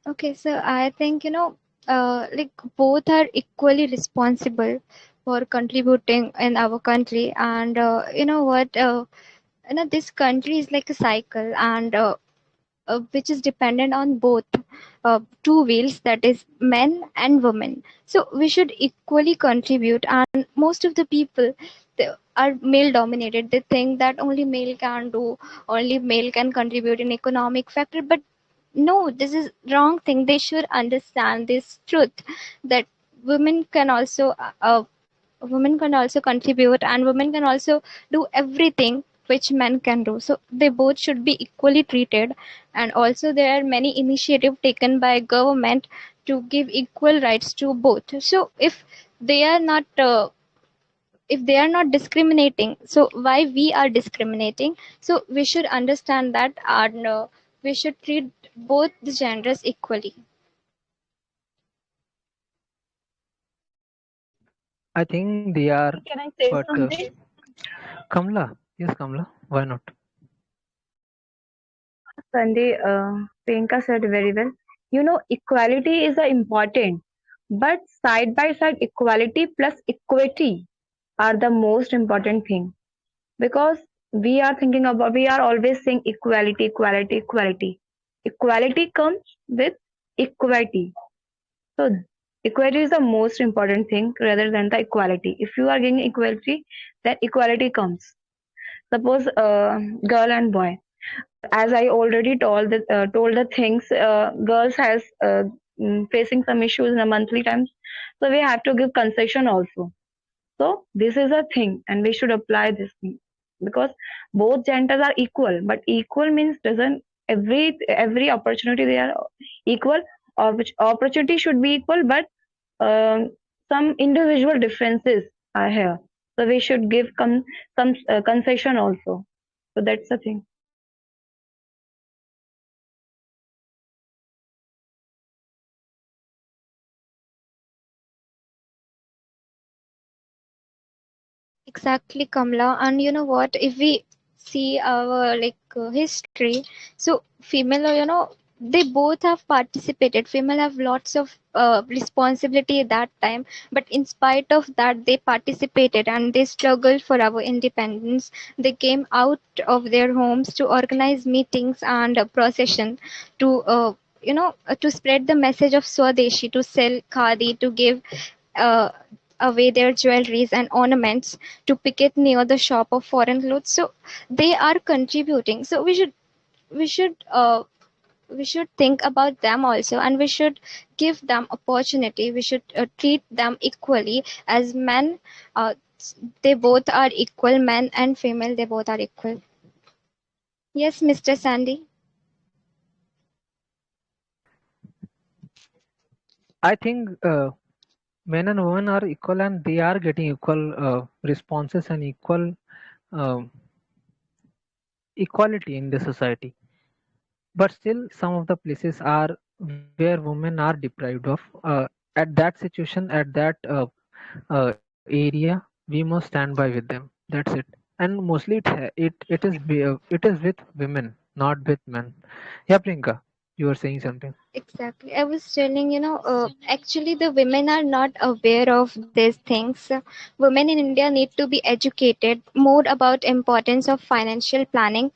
Okay, so I think, like both are equally responsible for contributing in our country, and you know what, this country is like a cycle, and which is dependent on both two wheels, that is men and women. So we should equally contribute, and most of the people, they are male dominated. They think that only male can do, only male can contribute in economic factor, but no, this is wrong thing. They should understand this truth that women can also women can also contribute, and women can also do everything which men can do. So they both should be equally treated, and also there are many initiatives taken by government to give equal rights to both. So they are not if they are not discriminating, so why we are discriminating? So we should understand that, and we should treat both the genders equally. I think they are, Can I say but something? Kamla, yes, Kamla, why not? Sunday, Priyanka said very well. Equality is important, but side by side equality plus equity are the most important thing, because we are always saying equality, equality, equality. Equality comes with equity. So equity is the most important thing rather than the equality. If you are getting equality, then equality comes. Suppose girl and boy. As I already told the things, girls has facing some issues in a monthly times, so we have to give concession also. So this is a thing, and we should apply this thing, because both genders are equal. But equal means doesn't every opportunity they are equal, or which opportunity should be equal, but um, some individual differences are here. So we should give some concession also. So that's the thing. Exactly, Kamla. And you know what? If we see our history, so female, they both have participated. Female have lots of responsibility at that time, but in spite of that, they participated and they struggled for our independence. They came out of their homes to organize meetings and a procession to. To spread the message of Swadeshi, to sell khadi, to give uh, away their jewelries and ornaments, to picket near the shop of foreign clothes. So they are contributing. So we should we should think about them also, and we should give them opportunity. We should treat them equally as men. They both are equal, men and female. They both are equal. Yes, Mr. Sandy. I think men and women are equal and they are getting equal responses and equal um equality in the society. But still, some of the places are where women are deprived of. At that situation, at that area, we must stand by with them. That's it. And mostly it is with women, not with men. Yeah, Priyanka, you were saying something. Exactly. I was telling, actually the women are not aware of these things. Women in India need to be educated more about importance of financial planning.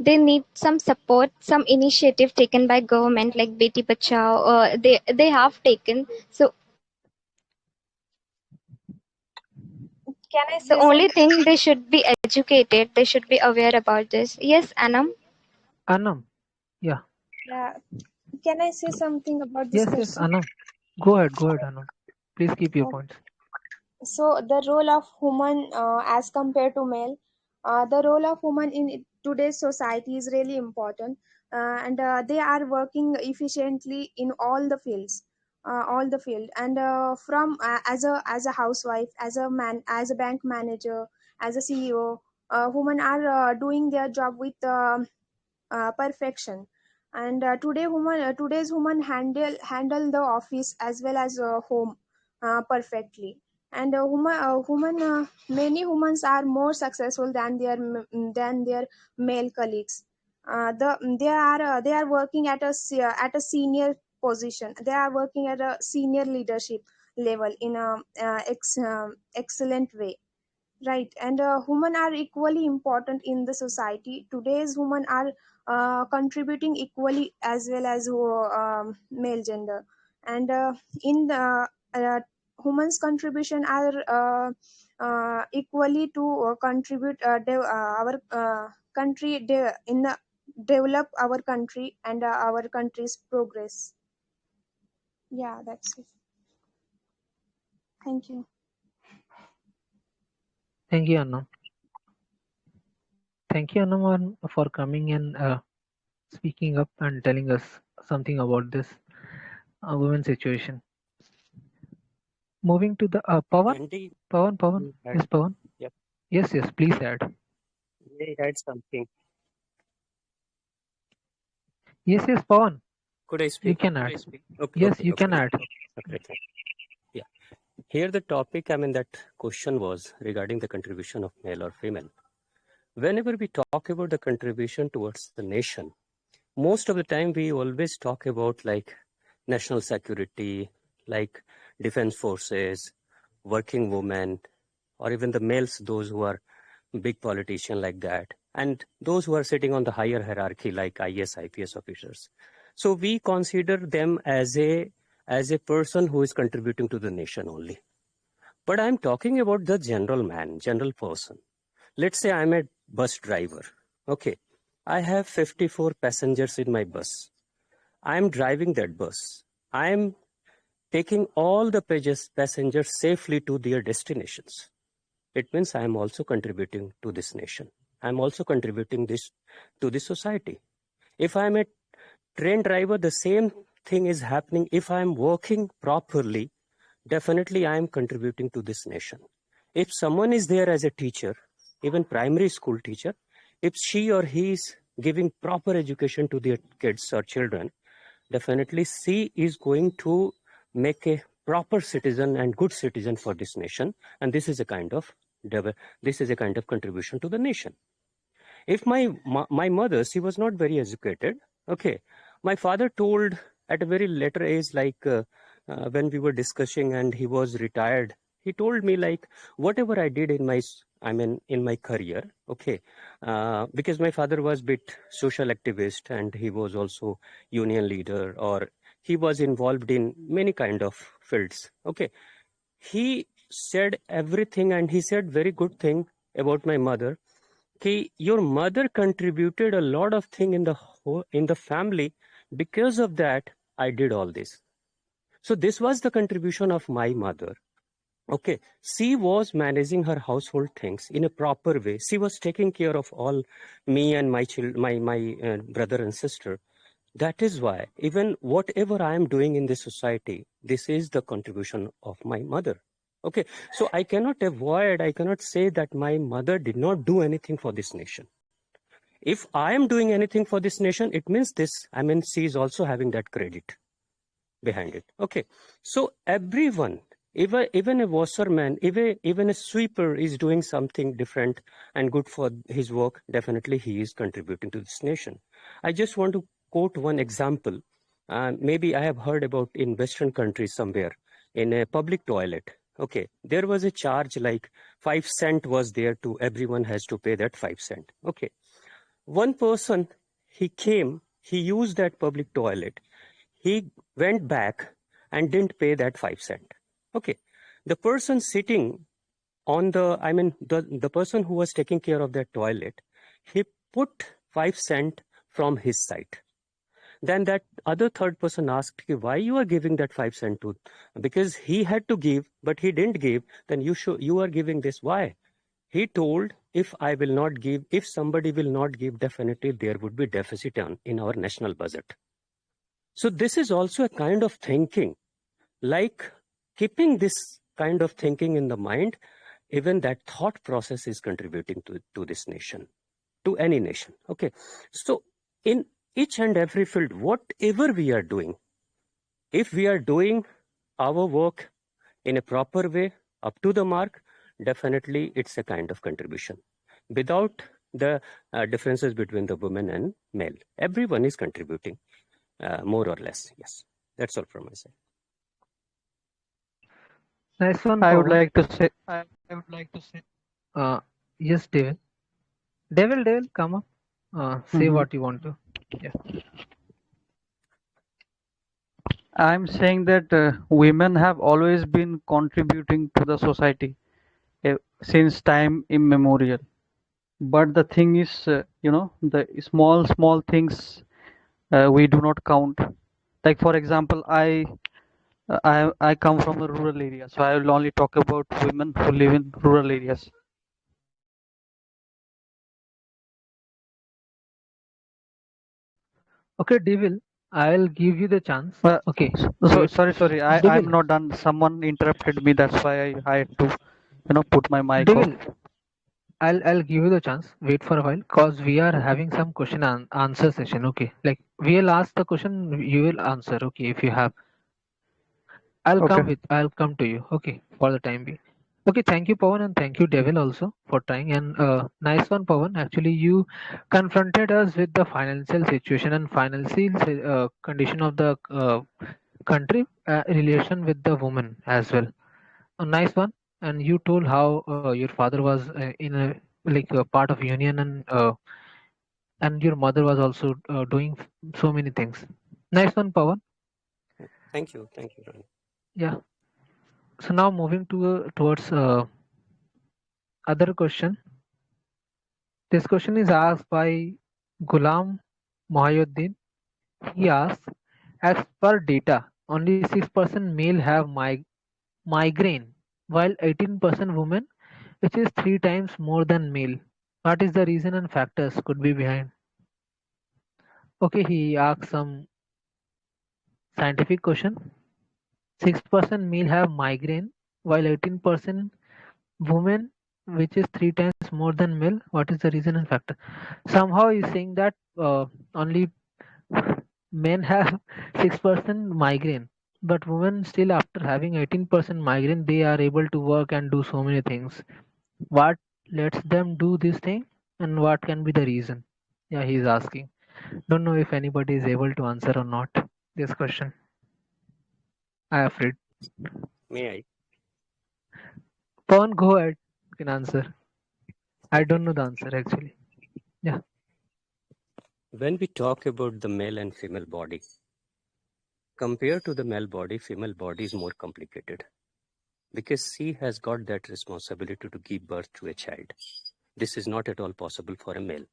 They need some support, some initiative taken by government like Beti Bachao. They have taken. So Can I the say only something? thing, they should be educated. They should be aware about this. Yes, Anam. Anam, yeah, Yeah. Can I say something about this yes, question? Anam. Go ahead, Anam. Please keep your points. So the role of woman as compared to male, the role of woman in today's society is really important, and they are working efficiently in all the field, and from as a housewife, as a man, as a bank manager, as a CEO, women are doing their job with perfection. And today's woman handle the office as well as home perfectly. And many humans are more successful than their male colleagues. They are working at a senior position. They are working at a senior leadership level in a excellent way, right? And women are equally important in the society. Today's women are contributing equally as well as male gender. And in the women's contribution are equally to contribute our in the develop our country and our country's progress. Yeah, that's it. Thank you. Thank you, Anam. Thank you, Anam, for coming and speaking up and telling us something about this women situation. Moving to the Pawan. Andy, Pawan. you had, Yes, Pawan. yep, Yes, please add. they had something. Yes, Pawan. Could I You speak? can add. Okay, Yes, okay, you okay, can add. okay, thank you. Yeah. here the topic, that question was regarding the contribution of male or female. Whenever we talk about the contribution towards the nation, most of the time we always talk about like national security, like defense forces, working women, or even the males, those who are big politician like that, and those who are sitting on the higher hierarchy like IS, IPS officers. So we consider them as a person who is contributing to the nation only. But I'm talking about the general man, general person. Let's say I'm a bus driver. Okay. I have 54 passengers in my bus. I'm driving that bus. I'm taking all the passengers safely to their destinations. It means I'm also contributing to this nation. I'm also contributing this to this society. If I'm a train driver, the same thing is happening. If I'm working properly, definitely I'm contributing to this nation. If someone is there as a teacher, even primary school teacher, if she or he is giving proper education to their kids or children, definitely she is going to make a proper citizen and good citizen for this nation. And this is a kind of contribution to the nation. If my mother, she was not very educated. Okay. My father told at a very later age, like when we were discussing and he was retired, he told me like whatever I did in my career, okay, because my father was a bit social activist and he was also union leader, or he was involved in many kind of fields. Okay. He said everything, and he said very good thing about my mother. Your mother contributed a lot of thing in the family. Because of that, I did all this. So this was the contribution of my mother. Okay, she was managing her household things in a proper way. She was taking care of all me and my brother and sister. That is why even whatever I am doing in this society, this is the contribution of my mother. Okay, so I cannot say that my mother did not do anything for this nation. If I am doing anything for this nation, it means she is also having that credit behind it. Okay, so everyone, even a washerman, even a sweeper is doing something different and good for his work. Definitely he is contributing to this nation. I just want to quote one example. Maybe I have heard about in Western countries somewhere, in a public toilet. Okay, there was a charge like 5 cent was there to everyone has to pay that 5 cent. Okay, one person, he used that public toilet. He went back and didn't pay that 5 cent. Okay, the person sitting on the person who was taking care of that toilet, he put 5 cent from his side. Then that other third person asked, why you are giving that 5 cent to? Because he had to give, but he didn't give. Then you are giving this. Why? He told, if somebody will not give, definitely there would be deficit in our national budget. So this is also a kind of thinking, like keeping this kind of thinking in the mind, even that thought process is contributing to this nation, to any nation. Okay. So in each and every field, whatever we are doing, if we are doing our work in a proper way, up to the mark, definitely it's a kind of contribution. Without the differences between the women and male, everyone is contributing more or less. Yes, that's all from my side. Nice one, I would Pawan. like to say, Yes, Devil. Devil, come up. Say what you want to. Yeah. I'm saying that women have always been contributing to the society since time immemorial. But the thing is, the small things we do not count. Like for example, I come from a rural area, so I will only talk about women who live in rural areas. Okay, Devil, I'll give you the chance. Uh, Okay. so Wait. sorry, I'm Devil, not done. Someone interrupted me. That's why I had to, put my mic off. Devil, I'll give you the chance. Wait for a while, cause we are having some question and answer session. Okay, like we'll ask the question, you will answer. Okay, if you have. Okay. I'll come to you. Okay, for the time being. Okay, thank you, Pawan, and thank you, Devil, also for trying. And nice one, Pawan. Actually, you confronted us with the financial situation and financial condition of the country, relation with the woman as well. A nice one. And you told how your father was in a like a part of union, and your mother was also doing so many things. Nice one, Pawan. Thank you, Ron. Yeah. So now moving to towards other question. This question is asked by Ghulam Mohyuddin. He asks, as per data, only 6% male have migraine, while 18% women, which is 3 times more than male. What is the reason and factors could be behind? Okay, he asks some scientific question. 6% male have migraine, while 18% women, which is 3 times more than male. What is the reason and factor? Somehow he's saying that only men have 6% migraine, but women still, after having 18% migraine, they are able to work and do so many things. What lets them do this thing, and what can be the reason? Yeah, he's asking. Don't know if anybody is able to answer or not this question. I am afraid. May I? Pawan, go ahead. You can answer. I Okay. don't know the answer actually. Yeah. When we talk about the male and female body, compared to the male body, female body is more complicated because she has got that responsibility to give birth to a child. This is not at all possible for a male.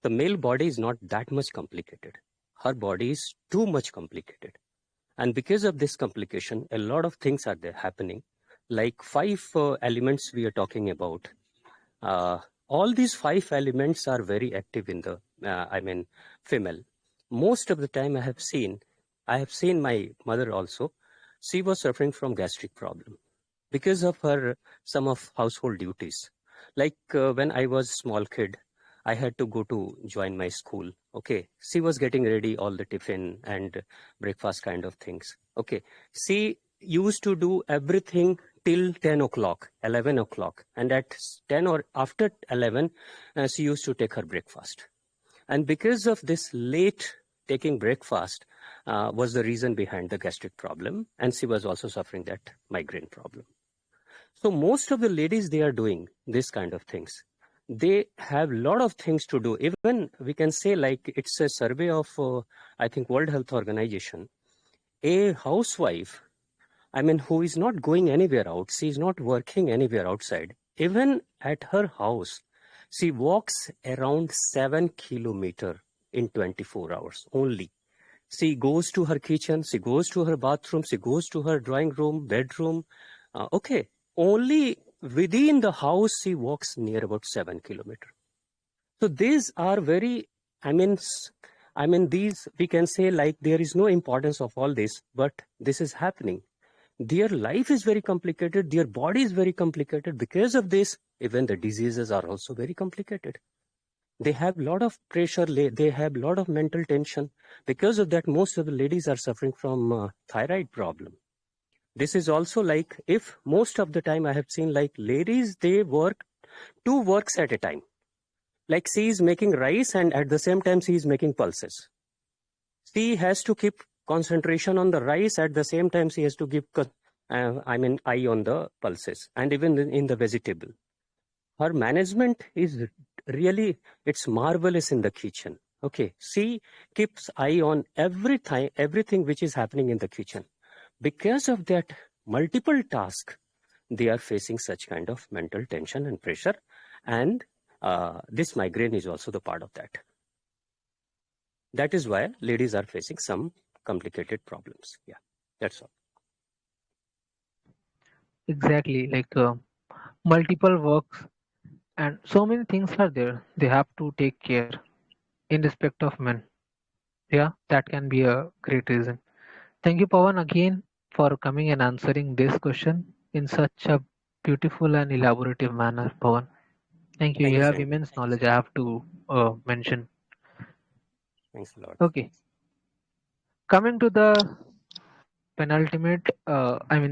The male body is not that much complicated. Her body is too much complicated. And because of this complication, a lot of things are there happening. Like five elements we are talking about. Uh, all these five elements are very active in the, female. Most of the time I have seen my mother also. She was suffering from gastric problem because of her some of household duties. Like when I was small kid, I had to go to join my school. Okay, she was getting ready all the tiffin and breakfast kind of things. Okay, she used to do everything till 10 o'clock, 11 o'clock, and at 10 or after 11, she used to take her breakfast. And because of this late taking breakfast was the reason behind the gastric problem, and she was also suffering that migraine problem. So most of the ladies, they are doing this kind of things. They have a lot of things to do. Even we can say, like, it's a survey of, I think, World Health Organization. A housewife, who is not going anywhere out, she is not working anywhere outside. Even at her house, she walks around 7 kilometers in 24 hours only. She goes to her kitchen, she goes to her bathroom, she goes to her drawing room, bedroom. Okay, only within the house she walks near about 7 kilometers. So these are very, I mean, these we can say like there is no importance of all this, but this is happening. Their life is very complicated, their body is very complicated. Because of this, even the diseases are also very complicated. They have a lot of pressure, they have a lot of mental tension. Because of that, most of the ladies are suffering from thyroid problem. This is also like, if most of the time I have seen like ladies, they work 2 works at a time. Like she is making rice and at the same time she is making pulses. She has to keep concentration on the rice, at the same time she has to give eye on the pulses, and even in the vegetable. Her management is really, it's marvelous in the kitchen. Okay, she keeps eye on everything which is happening in the kitchen. Because of that multiple task, they are facing such kind of mental tension and pressure, and this migraine is also the part of that. That is why ladies are facing some complicated problems. Yeah, that's all. Exactly. Like multiple works and so many things are there. They have to take care in respect of men. Yeah, that can be a great reason. Thank you, Pawan, again for coming and answering this question in such a beautiful and elaborative manner, Pawan. Thank you. Thank You you, have Sandy. immense knowledge, I have to mention. Thanks a lot. Okay. Coming to the penultimate,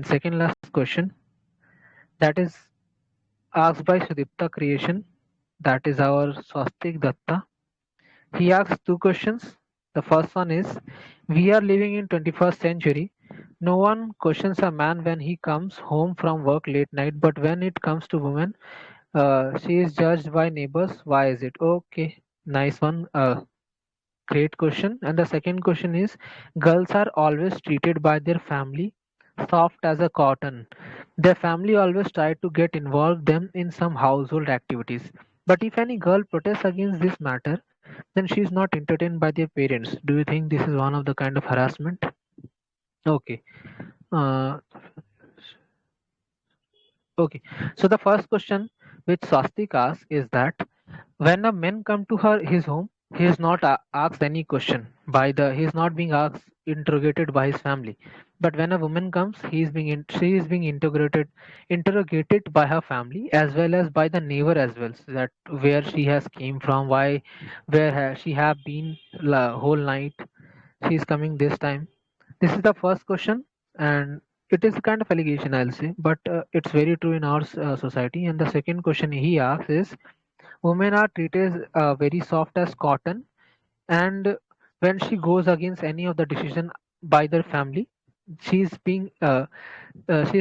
second last question, that is asked by Sudipta Creation. That is our Swastik Datta. He asks two questions. The first one is, we are living in 21st century. No one questions a man when he comes home from work late night, but when it comes to women, she is judged by neighbors. Why is it? Okay, nice one. Great question. And the second question is, girls are always treated by their family soft as a cotton. Their family always try to get involved them in some household activities. But if any girl protests against this matter, then she is not entertained by their parents. Do you think this is one of the kind of harassment? Okay. Uh, okay. So the first question which Swastik asks is that when a man come to his home, he is not asked any question by the he is not being asked interrogated by his family. But when a woman comes, she is being interrogated by her family as well as by the neighbor as well. So that where she has came from, why, where has she have been la whole night. She is coming this time. This is the first question, and it is a kind of allegation, I'll say, but it's very true in our society. And the second question he asks is, women are treated very soft as cotton, and when she goes against any of the decision by their family, she is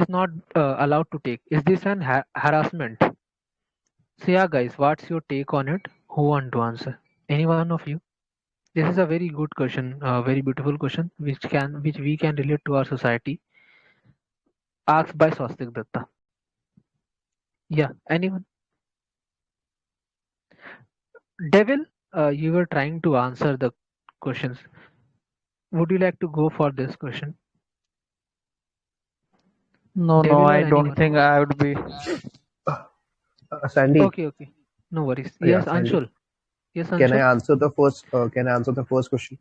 not allowed to take. Is this an harassment? So yeah, guys, what's your take on it? Who want to answer? Any one of you? This is a very good question, a very beautiful question, which we can relate to our society. Asked by Swastik Datta. Yeah, anyone? Devil, you were trying to answer the questions. Would you like to go for this question? No, no, Devil or I don't anyone? think I would be. Sandy, Okay, okay. No worries. yeah, Yes, Sandy. Anshul. Yes, Can I Anshul. answer the first? Can I answer the first question?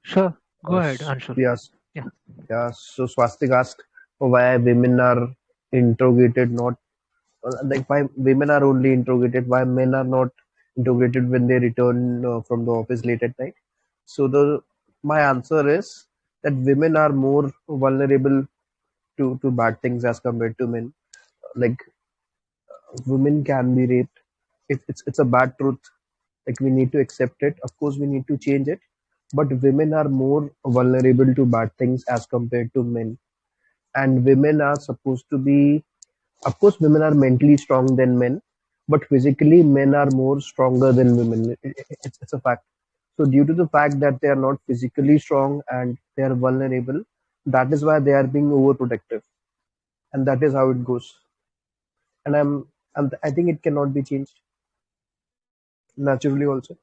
Sure. Go ahead, Anshul. Yes, Yeah. yeah. So Swastik asked why women are interrogated, not like why women are only interrogated, why men are not interrogated when they return from the office late at night. So the my answer is that women are more vulnerable to bad things as compared to men. Like women can be raped. It's a bad truth. Like we need to accept it. Of course, we need to change it. But women are more vulnerable to bad things as compared to men. And women are supposed to be, of course, women are mentally strong than men, but physically, men are more stronger than women. It's a fact. So, due to the fact that they are not physically strong and they are vulnerable, that is why they are being overprotective, and that is how it goes. And I think it cannot be changed naturally. Also,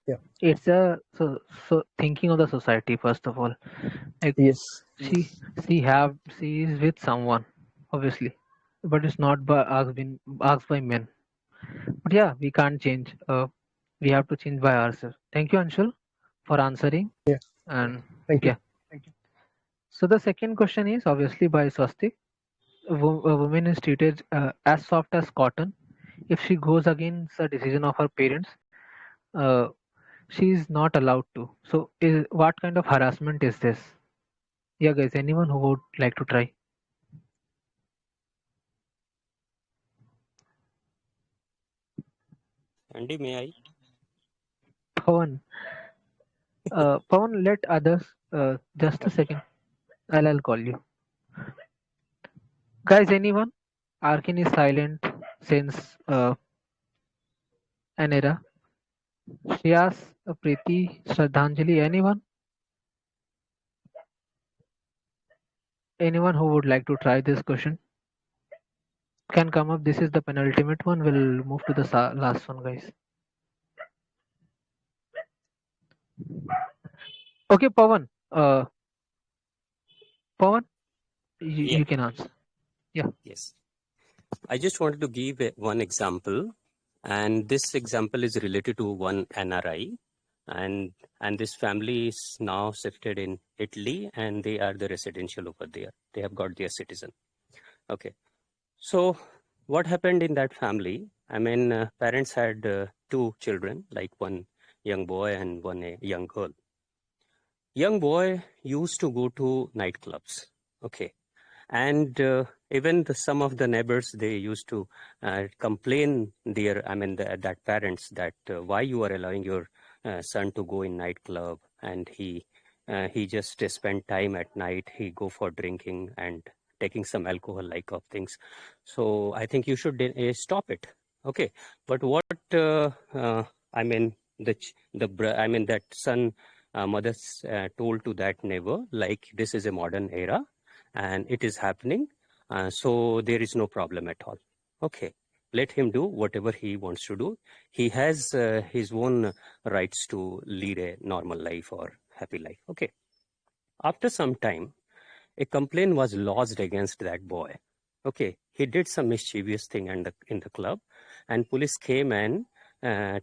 yeah. It's a so thinking of the society first of all. Like Yes. she is with someone, obviously, but it's not by asked by men. But yeah, we can't change. We have to change by ourselves. Thank you, Anshul, for answering. Yeah. And Thank you. yeah. So the second question is obviously by Swastik. A woman is treated as soft as cotton. If she goes against the decision of her parents, uh, she is not allowed to. So, what kind of harassment is this? Yeah, guys, anyone who would like to try? Andy, may I? Pawan, Pawan, let others. Just a second. I'll call you. Guys, anyone? Arkin is silent since an era. Shreyas, Preeti, Shraddhanjali, anyone? Anyone who would like to try this question can come up. This is the penultimate one. We'll move to the last one, guys. Okay, Pawan. Pawan, Yeah. you can answer. Yeah. Yes. I just wanted to give one example, and this example is related to one NRI, and this family is now shifted in Italy, and they are the residential over there. They have got their citizen. Okay. So what happened in that family? I mean, parents had two children, like one young boy and one young girl. Young boy used to go to nightclubs. Okay. And even some of the neighbors, they used to complain that parents that why you are allowing your son to go in nightclub, and he just spend time at night, he go for drinking and taking some alcohol like of things. So I think you should stop it. Okay. But what I mean that son mother told to that neighbor, like, this is a modern era and it is happening. So there is no problem at all. Okay. Let him do whatever he wants to do. He has his own rights to lead a normal life or happy life. Okay. After some time, a complaint was lodged against that boy. Okay. He did some mischievous thing in the club, and police came and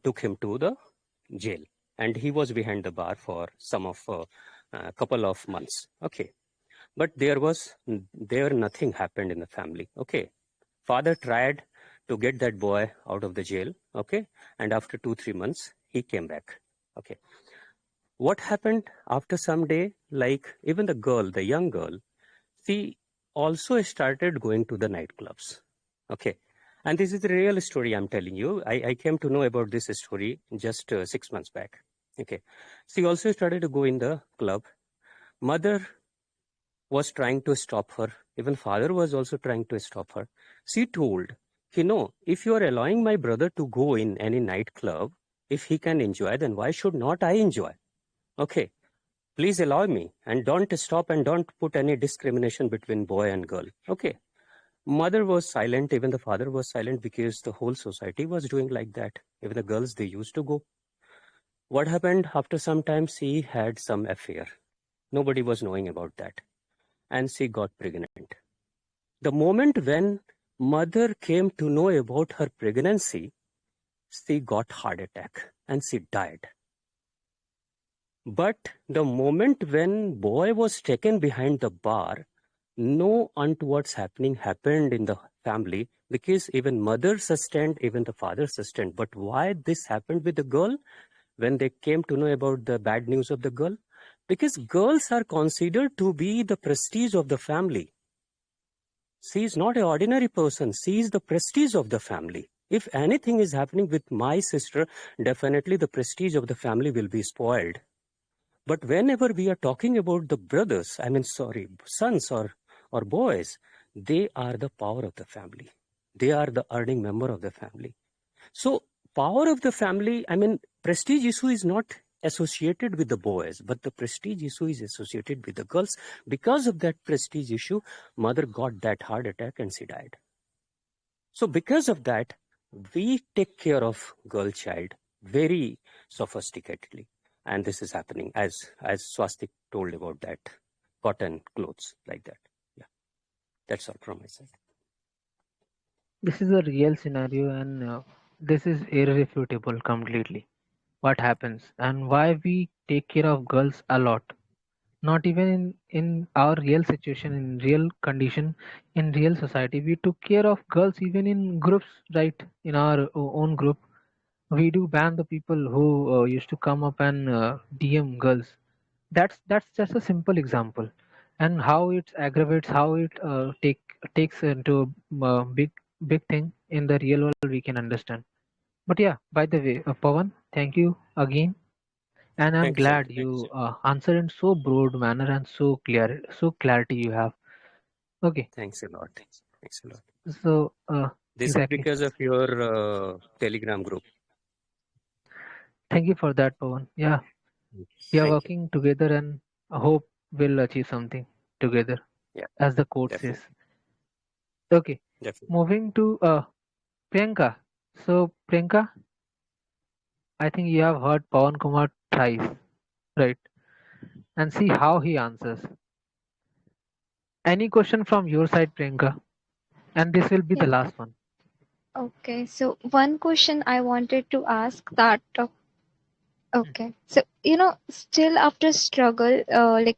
took him to the jail. And he was behind the bar for a couple of months. Okay. But nothing happened in the family. Okay. Father tried to get that boy out of the jail. Okay. And after 2-3 months, he came back. Okay. What happened after some day, like even the young girl, she also started going to the nightclubs. Okay. And this is the real story I'm telling you. I came to know about this story just 6 months back. Okay. She also started to go in the club. Mother was trying to stop her. Even father was also trying to stop her. She told, if you are allowing my brother to go in any nightclub, if he can enjoy, then why should not I enjoy? Okay, please allow me, and don't stop and don't put any discrimination between boy and girl. Okay. Mother was silent, even the father was silent, because the whole society was doing like that. Even the girls, they used to go. What happened after some time? She had some affair. Nobody was knowing about that. And she got pregnant. The moment when mother came to know about her pregnancy, she got heart attack and she died. But the moment when boy was taken behind the bar, no untoward's happened in the family, because even mother sustained, even the father sustained. But why this happened with the girl when they came to know about the bad news of the girl? Because girls are considered to be the prestige of the family. She is not an ordinary person. She is the prestige of the family. If anything is happening with my sister, definitely the prestige of the family will be spoiled. But whenever we are talking about the brothers, sons or boys, they are the power of the family. They are the earning member of the family. So power of the family, prestige issue is not associated with the boys, but the prestige issue is associated with the girls. Because of that prestige issue, mother got that heart attack and she died. So because of that, we take care of girl child very sophisticatedly. And this is happening as Swastik told about that cotton clothes like that. Yeah, that's all from my side. This is a real scenario, and this is irrefutable completely. What happens and why we take care of girls a lot. Not even in our real situation, in real condition, in real society, we took care of girls even in groups, right? In our own group, we do ban the people who used to come up and DM girls. That's just a simple example, and how it aggravates, how it takes into a big thing in the real world, we can understand. But yeah, by the way, Pawan, thank you again, and I'm Thanks, Sandy. glad you answered in so broad manner and so clear, so clarity you have. Okay, Thanks a lot. Thanks a lot. so This is exactly. because of your Telegram group. Thank you for that, Pawan. Yeah, we are Thank you. working together, and I hope we'll achieve something together, Yeah, as the quote says. definitely. Okay, Definitely. moving to Priyanka. So Priyanka, I think you have heard Pawan Kumar thrice, right? And see how he answers. Any question from your side, Priyanka? And this will be the Yeah. last one. Okay. So one question I wanted to ask that. Okay. So still after struggle, like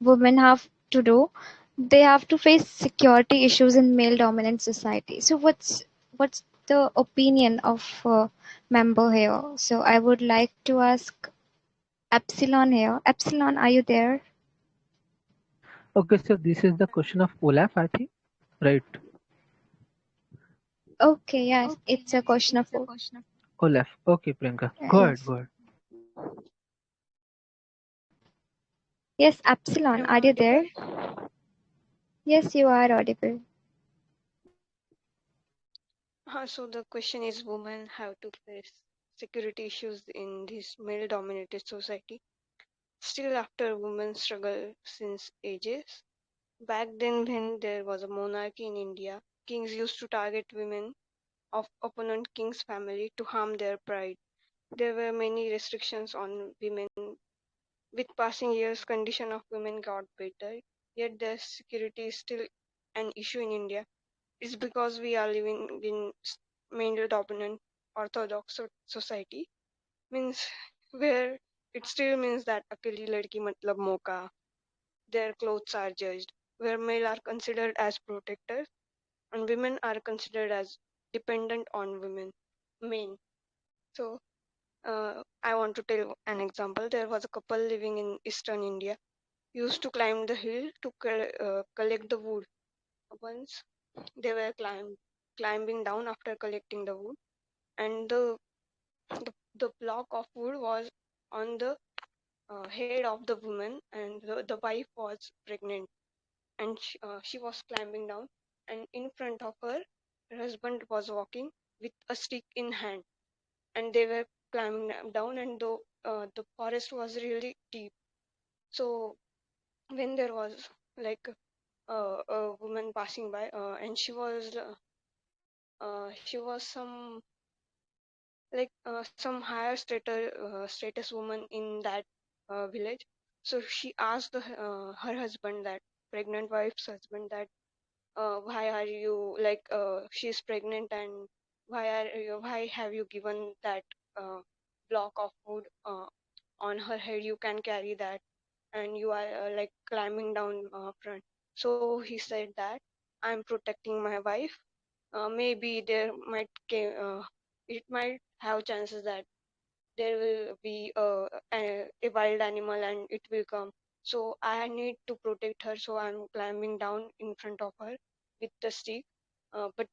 women have to do, they have to face security issues in male dominant society. So what's the opinion of member here? So I would like to ask Epsilon here. Epsilon, are you there? Okay, so this is the question of Olaf, I think. Right. Okay, yes, it's a question of all. Olaf. Okay, Priyanka. Go ahead, Yes. go ahead. Yes, Epsilon, are you there? Yes, you are audible. So the question is, women have to face security issues in this male-dominated society. Still, after women struggle since ages, back then when there was a monarchy in India, kings used to target women of opponent king's family to harm their pride. There were many restrictions on women. With passing years, condition of women got better, yet their security is still an issue in India. It's because we are living in male-dominant orthodox society, means where it still means that akeli ladki matlab moka. Their clothes are judged, where male are considered as protectors and women are considered as dependent on men. So I want to tell an example. There was a couple living in eastern India, used to climb the hill to collect the wood. Once they were climbing down after collecting the wood, and the block of wood was on the head of the woman, and the wife was pregnant, and she was climbing down, and in front of her, her husband was walking with a stick in hand, and they were climbing down, and the forest was really deep. So when there was like a woman passing by, and she was some higher status woman in that village. So she asked her husband, that pregnant wife's husband, that why are you she's pregnant, and why have you given that block of wood on her head? You can carry that, and you are climbing down front. So he said that I'm protecting my wife. Maybe it might have chances that there will be a wild animal and it will come. So I need to protect her. So I'm climbing down in front of her with the stick. But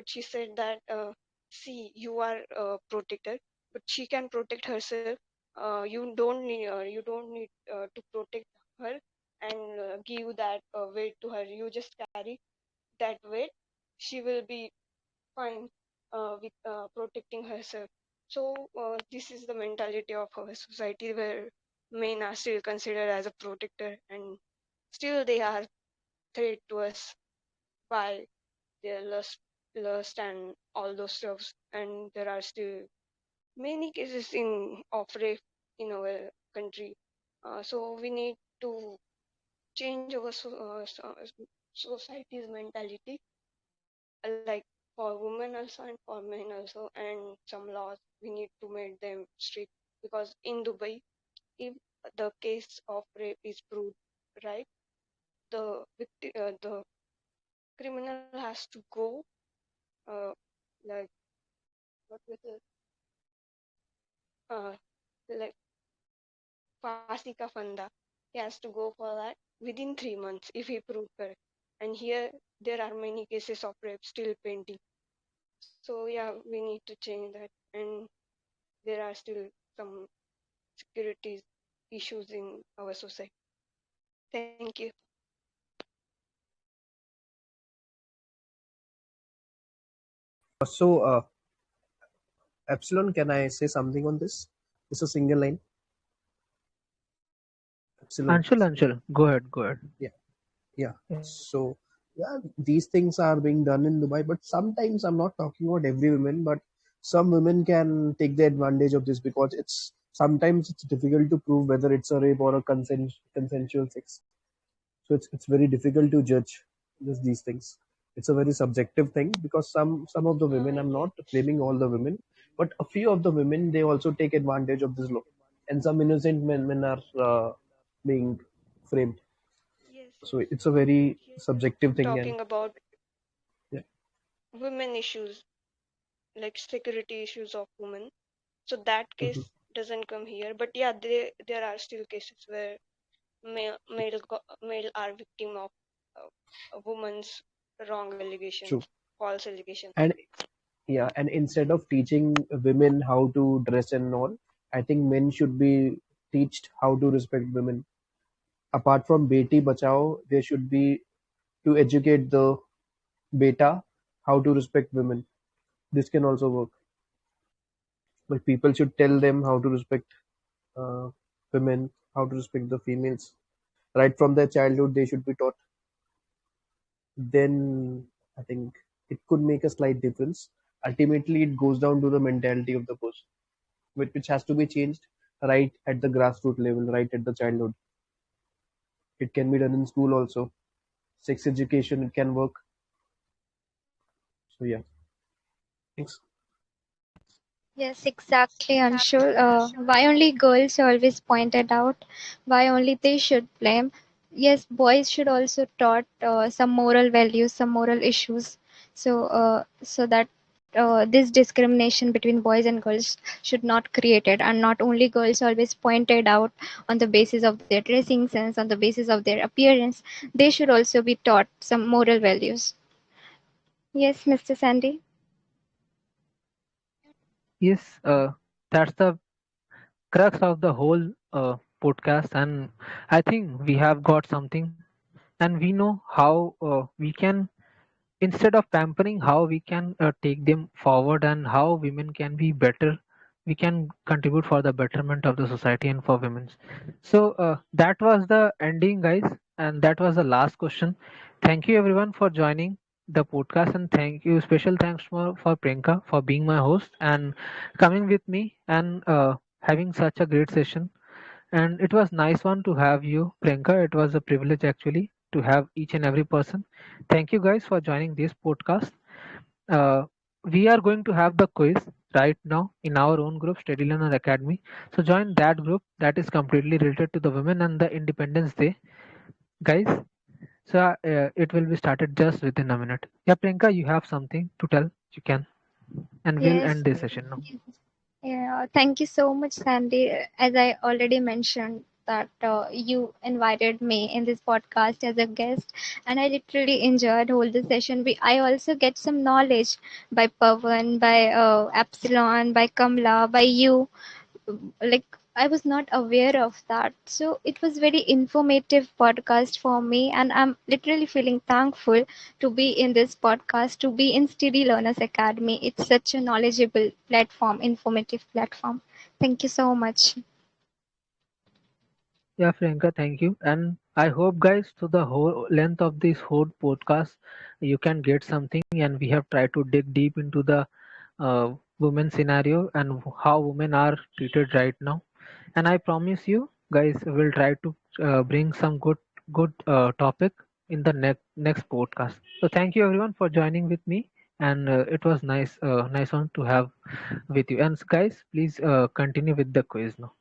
she said that, see, you are protected, but she can protect herself. You don't need to protect her and give that weight to her. You just carry that weight. She will be fine with protecting herself. So this is the mentality of our society, where men are still considered as a protector, and still they are threat to us by their lust and all those stuffs. And there are still many cases of rape in our country. So we need to change our society's mentality, like for women also and for men also, and some laws we need to make them strict, because in Dubai, if the case of rape is proved, right, the criminal has to go, uh, like what was it, uh, like Fasi ka fanda. He has to go for that within 3 months if he proved correct. And here there are many cases of rape still pending. So yeah, we need to change that, and there are still some security issues in our society. Thank you. So, Epsilon, can I say something on this? It's a single line. Epsilon. Anshul, go ahead, go ahead. Yeah, yeah. So, yeah, these things are being done in Dubai, but sometimes I'm not talking about every woman, but some women can take the advantage of this, because it's sometimes it's difficult to prove whether it's a rape or a consensual sex. So it's very difficult to judge these things. It's a very subjective thing, because some of the women, I'm not blaming all the women, but a few of the women, they also take advantage of this law, and some innocent men are being framed. Yes, So yes. it's a very Here we are subjective thing, and talking about yeah. women issues, like security issues of women. So that case Mhm. doesn't come here. But yeah, there are still cases where male are victim of a woman's wrong allegations, True. false allegations. And yeah, and instead of teaching women how to dress and all, I think men should be taught how to respect women. Apart from Beti Bachao, there should be to educate the beta how to respect women. This can also work. But people should tell them how to respect uh, women, how to respect the females. Right from their childhood, they should be taught. Then I think it could make a slight difference. Ultimately, it goes down to the mentality of the person, which has to be changed right at the grassroots level, right at the childhood. It can be done in school also. Sex education, it can work. So yeah, thanks. Yes, exactly, Anshul. Why only girls are always pointed out? Why only they should blame? Yes, boys should also taught some moral values, some moral issues, so that this discrimination between boys and girls should not created, and not only girls always pointed out on the basis of their dressing sense, on the basis of their appearance. They should also be taught some moral values. Yes, Mr. Sandy. Yes, that's the crux of the whole podcast, and I think we have got something, and we know how we can, instead of pampering, how we can take them forward, and how women can be better. We can contribute for the betterment of the society and for women. So that was the ending, guys, and that was the last question. Thank you everyone for joining the podcast, and thank you, special thanks for Priyanka for being my host and coming with me and having such a great session. And it was nice one to have you, Priyanka. It was a privilege actually to have each and every person. Thank you guys for joining this podcast. Uh, we are going to have the quiz right now in our own group, Steady Learner Academy. So join that group that is completely related to the women and the Independence Day, guys. So it will be started just within a minute. Yeah, Priyanka, you have something to tell. You can, and we'll Yes. end this session now. Yeah, thank you so much, Sandy. As I already mentioned, that you invited me in this podcast as a guest, and I literally enjoyed whole the session. I also get some knowledge by Pavan, by Epsilon, by Kamla, by you. Like, I was not aware of that. So it was very informative podcast for me, and I'm literally feeling thankful to be in this podcast, to be in Steady Learners Academy. It's such a knowledgeable platform, informative platform. Thank you so much. Yeah, Priyanka, thank you. And I hope, guys, to the whole length of this whole podcast, you can get something. And we have tried to dig deep into the women scenario and how women are treated right now. And I promise you, guys, will try to bring some good topic in the next podcast. So thank you everyone for joining with me, and it was nice one to have with you. And guys, please continue with the quiz now.